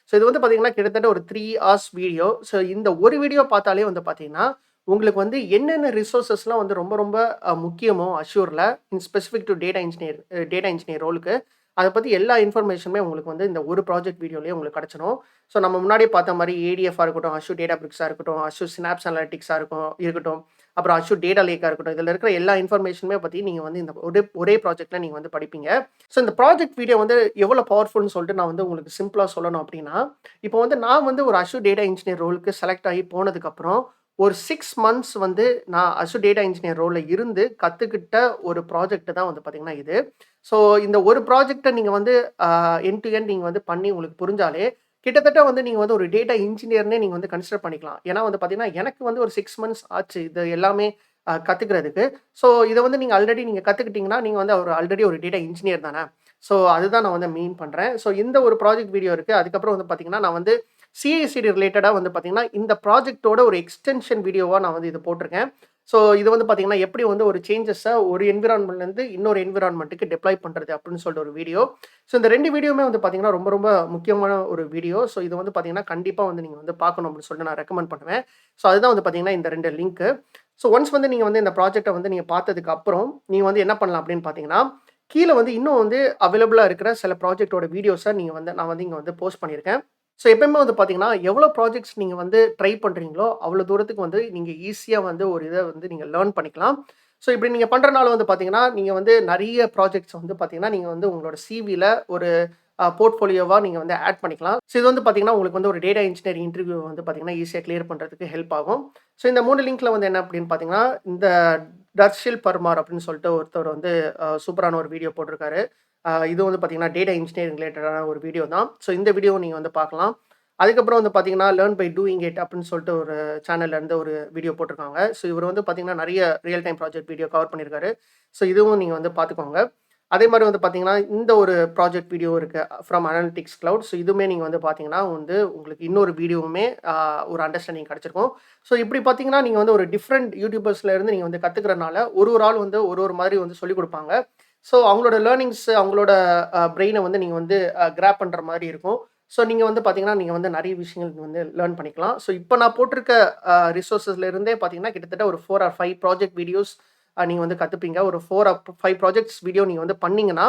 ஸோ இது வந்து பார்த்தீங்கன்னா, கிட்டத்தட்ட ஒரு 3 ஹார்ஸ் வீடியோ. ஸோ இந்த ஒரு வீடியோ பார்த்தாலே வந்து பார்த்தீங்கன்னா, உங்களுக்கு வந்து என்னென்ன ரிசோர்ஸஸ்லாம் வந்து ரொம்ப ரொம்ப முக்கியமோ அஷ்யூர்ல in specific to data engineer ரோலுக்கு அத பத்தி எல்லா இன்ஃபர்மேஷனுமே உங்களுக்கு வந்து இந்த ஒரு ப்ராஜெக்ட் வீடியோலயே உங்களுக்கு கிடைச்சிரும். ஸோ நம்ம முன்னாடியே பார்த்த மாரி ஏடிஎஃப்ஆ இருக்கட்டும், அஷ்யூர் டேட்டாபிரிக்ஸா இருக்கட்டும், அஷ்யூர் சினாப்ஸ் அனலிட்டிக்ஸா இருக்கட்டும், அப்புறம் அஷ்யூர் டேட்டா லேக்கா இருக்கட்டும். இதுல இருக்கிற எல்லா இன்ஃபர்மேஷனுமே பத்தி நீங்க வந்து இந்த ஒரே ப்ராஜெக்ட்ல நீங்க வந்து படிப்பீங்க. ஸோ இந்த ப்ராஜெக்ட் வீடியோ வந்து எவ்வளோ பவர்ஃபுல்ன்னு சொல்லிட்டு நான் வந்து உங்களுக்கு சிம்பிளா சொல்லணும் அப்டின்னா, இப்போ வந்து நான் வந்து ஒரு அஷ்யூர் டேட்டா இன்ஜினியர் ரோலுக்கு செலக்ட் ஆகி போனதுக்கப்புறம், ஒரு 6 மந்த்ஸ் வந்து நான் அஷ்யூர் டேட்டா இன்ஜினியர் ரோல்ல இருந்து கத்துக்கிட்ட ஒரு ப்ராஜெக்ட் தான் வந்து பார்த்தீங்கன்னா இது. ஸோ இந்த ஒரு ப்ராஜெக்ட்ட நீங்க வந்து எண்ட் டூ எண்ட் நீங்க வந்து பண்ணி உங்களுக்கு புரிஞ்சாலே, கிட்டத்தட்ட வந்து நீங்க வந்து ஒரு டேட்டா இன்ஜினியர்னே நீங்க வந்து கன்சிடர் பண்ணிக்கலாம். ஏன்னா வந்து பார்த்தீங்கன்னா, எனக்கு வந்து ஒரு 6 மந்த்ஸ் ஆச்சு. இது எல்லாமே கத்துக்கிறதுக்கு. ஸோ இத வந்து நீங்க ஆல்ரெடி நீங்க கத்துக்கிட்டீங்கன்னா, நீங்க வந்து ஒரு ஆல்ரெடி ஒரு டேட்டா இன்ஜினியர் தானே. ஸோ அதுதான் நான் வந்து மீன் பண்றேன். ஸோ இந்த ஒரு ப்ராஜெக்ட் வீடியோ இருக்கு. அதுக்கப்புறம் வந்து பார்த்தீங்கன்னா, நான் வந்து சிஐசிடி ரிலேட்டடா வந்து பார்த்தீங்கன்னா, இந்த ப்ராஜெக்ட்டோட ஒரு எக்ஸ்டென்ஷன் வீடியோவா நான் வந்து இது போட்டிருக்கேன். ஸோ இது வந்து பார்த்தீங்கன்னா, எப்படி வந்து ஒரு சேஞ்சஸ ஒரு என்விரான்மென்ட்லேருந்து இன்னொரு என்விரான்மென்ட்க்கு டெப்ளாய் பண்றது அப்படின்னு சொல்லிட்டு ஒரு வீடியோ. ஸோ இந்த 2 வீடியோவுமே வந்து பார்த்தீங்கன்னா, ரொம்ப ரொம்ப முக்கியமான ஒரு வீடியோ. ஸோ இது வந்து பார்த்தீங்கன்னா, கண்டிப்பா வந்து நீங்க வந்து பார்க்கணும் அப்படின்னு சொல்லிட்டு நான் ரெக்கமெண்ட் பண்ணுவேன். ஸோ அதுதான் வந்து பார்த்தீங்கன்னா, இந்த 2 லிங்க்கு. ஸோ ஒன்ஸ் வந்து நீங்க வந்து இந்த ப்ராஜெக்ட்ட வந்து நீங்க பார்த்ததுக்கு அப்புறம், நீங்க வந்து என்ன பண்ணலாம் அப்படின்னு பார்த்தீங்கன்னா, கீழ வந்து இன்னும் வந்து அவைலபிளா இருக்கிற சில ப்ராஜெக்ட்டோட வீடியோஸ நீங்க வந்து நான் வந்து இங்க வந்து போஸ்ட் பண்ணியிருக்கேன். ஸோ எப்பயுமே வந்து பார்த்தீங்கன்னா, எவ்வளோ ப்ராஜெக்ட்ஸ் நீங்க வந்து ட்ரை பண்றீங்களோ, அவ்வளோ தூரத்துக்கு வந்து நீங்க ஈஸியா வந்து ஒரு இத வந்து நீங்க லேர்ன் பண்ணிக்கலாம். ஸோ இப்படி நீங்க பண்றனால வந்து பார்த்தீங்கன்னா, நீங்க வந்து நெறைய ப்ராஜெக்ட்ஸ் வந்து பார்த்தீங்கன்னா, நீங்க வந்து உங்களோட சிவில ஒரு போர்ட்ஃபோலியோவா நீங்க வந்து ஆட் பண்ணிக்கலாம். ஸோ இது வந்து பார்த்தீங்கன்னா, உங்களுக்கு வந்து ஒரு டேட்டா இன்ஜினியரிங் இன்டர்வியூ வந்து பார்த்தீங்கன்னா, ஈஸியா கிளியர் பண்றதுக்கு ஹெல்ப் ஆகும். ஸோ இந்த 3 லிங்க்ல வந்து என்ன அப்படின்னு பார்த்தீங்கன்னா, இந்த தர்ஷில் பர்மார் அப்படின்னு சொல்லிட்டு ஒருத்தர் வந்து சூப்பரான ஒரு வீடியோ போட்டிருக்காரு. இது வந்து பார்த்தீங்கன்னா, டேட்டா இன்ஜினியரிங் ரிலேட்டடான ஒரு வீடியோ தான். ஸோ இந்த வீடியோவ நீங்க வந்து பார்க்கலாம். அதுக்கப்புறம் வந்து பார்த்தீங்கன்னா, லேர்ன் பை டூயிங் இட் அப்படின்னு சொல்லிட்டு ஒரு சேனல்ல இருந்து ஒரு வீடியோ போட்டிருக்காங்க. ஸோ இவரு வந்து பார்த்தீங்கன்னா, நெறைய real time project video cover பண்ணியிருக்காரு. ஸோ இதுவும் நீங்க வந்து பார்த்துக்கோங்க. அதே மாரி வந்து பார்த்தீங்கன்னா, இந்த ஒரு ப்ராஜெக்ட் வீடியோ இருக்கு. From analytics cloud. ஸோ இதுவுமே நீங்க வந்து பார்த்தீங்கன்னா, வந்து உங்களுக்கு இன்னொரு வீடியோவுமே ஒரு அண்டர்ஸ்டாண்டிங் கிடைச்சிருக்கும். ஸோ இப்படி பார்த்தீங்கன்னா, நீங்க வந்து ஒரு டிஃபரெண்ட் யூடியூபர்ஸ்ல இருந்து நீங்க வந்து கத்துக்கிறனால, ஒரு ஆள் வந்து ஒரு மாரி வந்து சொல்லிக் குடுப்பாங்க. ஸோ அவங்களோட லேர்னிங்ஸ் அவங்களோட பிரெயின வந்து நீங்க வந்து கிராப் பண்ற மாரி இருக்கும். ஸோ நீங்க வந்து பார்த்தீங்கன்னா, நீங்க வந்து நெறைய விஷயங்கள் வந்து லேர்ன் பண்ணிக்கலாம். ஸோ இப்ப நான் போட்டிருக்க ரிசோர்ஸஸ்ல இருந்தே பார்த்தீங்கன்னா, கிட்டத்தட்ட ஒரு 4 ஆர் 5 ப்ராஜெக்ட் வீடியோஸ் நீங்க வந்து கத்துப்பீங்க. ஒரு 4 ஆர் 5 ப்ராஜெக்ட்ஸ் வீடியோ நீங்க வந்து பண்ணீங்கன்னா,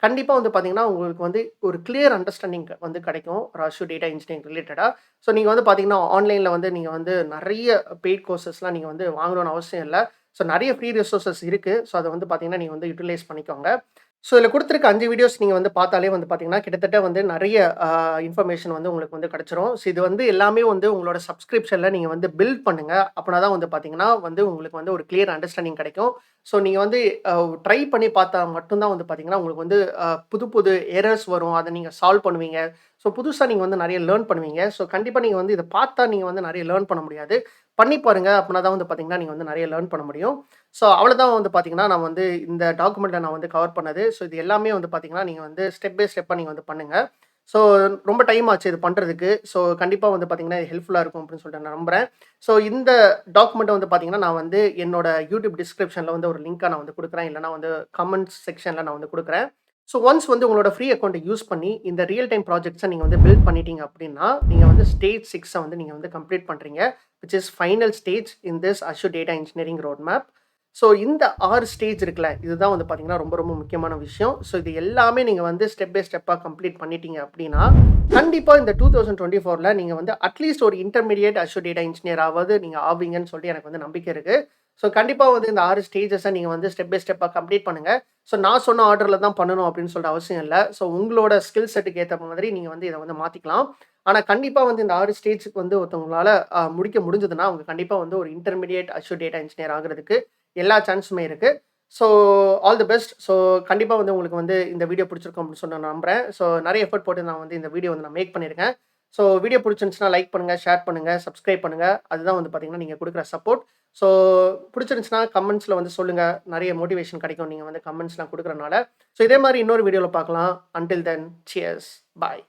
கண்டிப்பா வந்து பார்த்தீங்கன்னா, உங்களுக்கு வந்து ஒரு கிளியர் அண்டர்ஸ்டாண்டிங் வந்து கிடைக்கும். ஒரு அஷ்யூர் டேட்டா இன்ஜினியரிங் ரிலேட்டடா. ஸோ நீங்க வந்து பார்த்தீங்கன்னா, ஆன்லைன்ல வந்து நீங்க வந்து நெறைய பெய்ட் கோர்சஸ்லாம் நீங்க வந்து வாங்கணும்னு அவசியம் இல்ல. ஸோ நெறைய ஃப்ரீ ரிசோர்ஸஸ் இருக்கு. ஸோ அத வந்து பார்த்தீங்கன்னா, நீங்க வந்து யுட்டிலைஸ் பண்ணிக்கோங்க. ஸோ இதில குடுத்திருக்க 5 வீடியோஸ் நீங்க வந்து பார்த்தாலே வந்து பார்த்தீங்கன்னா, கிட்டத்தட்ட வந்து நெறைய இன்ஃபர்மேஷன் வந்து உங்களுக்கு வந்து கிடைச்சிரும். ஸோ இது வந்து எல்லாமே வந்து உங்களோட சப்ஸ்கிரிப்ஷன்ல நீங்க வந்து பில்ட் பண்ணுங்க. அப்பனா தான் வந்து பார்த்தீங்கன்னா, வந்து உங்களுக்கு வந்து ஒரு கிளியர் அண்டர்ஸ்டாண்டிங் கிடைக்கும். ஸோ நீங்க வந்து அ ட்ரை பண்ணி பார்த்தா மட்டும் தான் வந்து பார்த்தீங்கன்னா, உங்களுக்கு வந்து புது புது எரர்ஸ் வரும். அத நீங்க சால்வ் பண்ணுவீங்க. ஸோ புதுசா நீங்க வந்து நெறைய லேர்ன் பண்ணுவீங்க. ஸோ கண்டிப்பா நீங்க வந்து இத பார்த்தா நீங்க வந்து நெறைய லேர்ன் பண்ண முடியாது. பண்ணி பாருங்க. அப்பனா தான் வந்து பார்த்தீங்கன்னா, நீங்க வந்து நெறைய லேர்ன் பண்ண முடியும். ஸோ அவ்வளோதான் வந்து பார்த்தீங்கன்னா, நான் வந்து இந்த டாக்குமெண்ட்ல நான் வந்து கவர் பண்ணது. ஸோ இது எல்லாமே வந்து பார்த்தீங்கன்னா, நீங்க வந்து ஸ்டெப் பை ஸ்டெப்பா நீங்க வந்து பண்ணுங்க. ஸோ ரொம்ப டைம் ஆச்சு இது பண்றதுக்கு. ஸோ கண்டிப்பா வந்து பார்த்தீங்கன்னா, இது ஹெல்ப்ஃபுல்லா இருக்கும் அப்படின்னு சொல்லிட்டு நான் நம்புறேன். ஸோ இந்த டாக்குமெண்ட்ட வந்து பார்த்தீங்கன்னா, நான் வந்து என்னோட யூடியூப் டிஸ்கிரிப்ஷன்ல வந்து ஒரு லிங்க்கா நான் வந்து குடுக்குறேன். இல்லன்னா வந்து கமெண்ட்ஸ் செக்ஷன்ல நான் வந்து குடுக்குறேன். ஸோ ஒன்ஸ் வந்து உங்களோட ஃப்ரீ அக்கவுண்ட்ட யூஸ் பண்ணி, இந்த ரியல் டைம் ப்ராஜெக்ட்ஸ நீங்க வந்து பில்ட் பண்ணிட்டீங்க அப்படின்னா, நீங்க வந்து ஸ்டேஜ் 6 வந்து நீங்க வந்து கம்ப்ளீட் பண்றீங்க. Which is final stage in this assure data engineering road map. So இந்த 6 ஸ்டேஜ் இருக்குல்ல, இதுதான் வந்து பார்த்தீங்கன்னா, ரொம்ப ரொம்ப முக்கியமான விஷயம். ஸோ இது எல்லாமே நீங்க வந்து ஸ்டெப் பை ஸ்டெப்பா கம்ப்ளீட் பண்ணிட்டீங்க அப்படின்னா, கண்டிப்பா இந்த 2024ல நீங்க வந்து அட்லீஸ்ட் ஒரு இன்டர்மீடியேட் அஷ்யூர் டேட்டா இன்ஜினியர் ஆவது நீங்க ஆவீங்கன்னு சொல்லி எனக்கு வந்து நம்பிக்கை இருக்கு. ஸோ கண்டிப்பா வந்து இந்த 6 ஸ்டேஜஸ நீங்க வந்து ஸ்டெப் பை ஸ்டெப்பா கம்ப்ளீட் பண்ணுங்க. ஸோ நான் சொன்ன ஆர்டர்ல தான் பண்ணணும் அப்படின்னு சொல்லிட்டு அவசியம் இல்ல. ஸோ உங்களோட ஸ்கில் செட்டுக்கு ஏத்த மாதிரி நீங்க வந்து இத வந்து மாத்திக்கலாம். ஆனா கண்டிப்பா வந்து இந்த 6 ஸ்டேஜ்க்கு வந்து ஒருத்தவங்களால முடிக்க முடிஞ்சதுன்னா, அவங்க கண்டிப்பா வந்து ஒரு இன்டர்மீடியேட் அஷ்யூர் டேட்டா இன்ஜினியர் ஆகுறதுக்கு எல்லா சான்ஸுமே இருக்கு. So all the best. So கண்டிப்பா வந்து உங்களுக்கு வந்து இந்த வீடியோ பிடிச்சிருக்கும் அப்படின்னு சொல்லி நான் நம்புறேன். ஸோ நெறைய எஃபோர்ட் போட்டு நான் வந்து இந்த வீடியோ வந்து நான் மேக் பண்ணியிருக்கேன். ஸோ வீடியோ பிடிச்சிருந்துச்சுன்னா லைக் பண்ணுங்க, ஷேர் பண்ணுங்க, சப்ஸ்கிரைப் பண்ணுங்க. அதுதான் வந்து பார்த்தீங்கன்னா, நீங்க குடுக்குற சப்போர்ட். ஸோ பிடிச்சிருந்துச்சுன்னா கமெண்ட்ஸ்ல வந்து சொல்லுங்க. நெறைய மோட்டிவேஷன் கிடைக்கும் நீங்க வந்து கமெண்ட்ஸ்லாம் குடுக்குறனால. ஸோ இதே மாரி இன்னொரு வீடியோல பார்க்கலாம். Until then cheers. பாய்.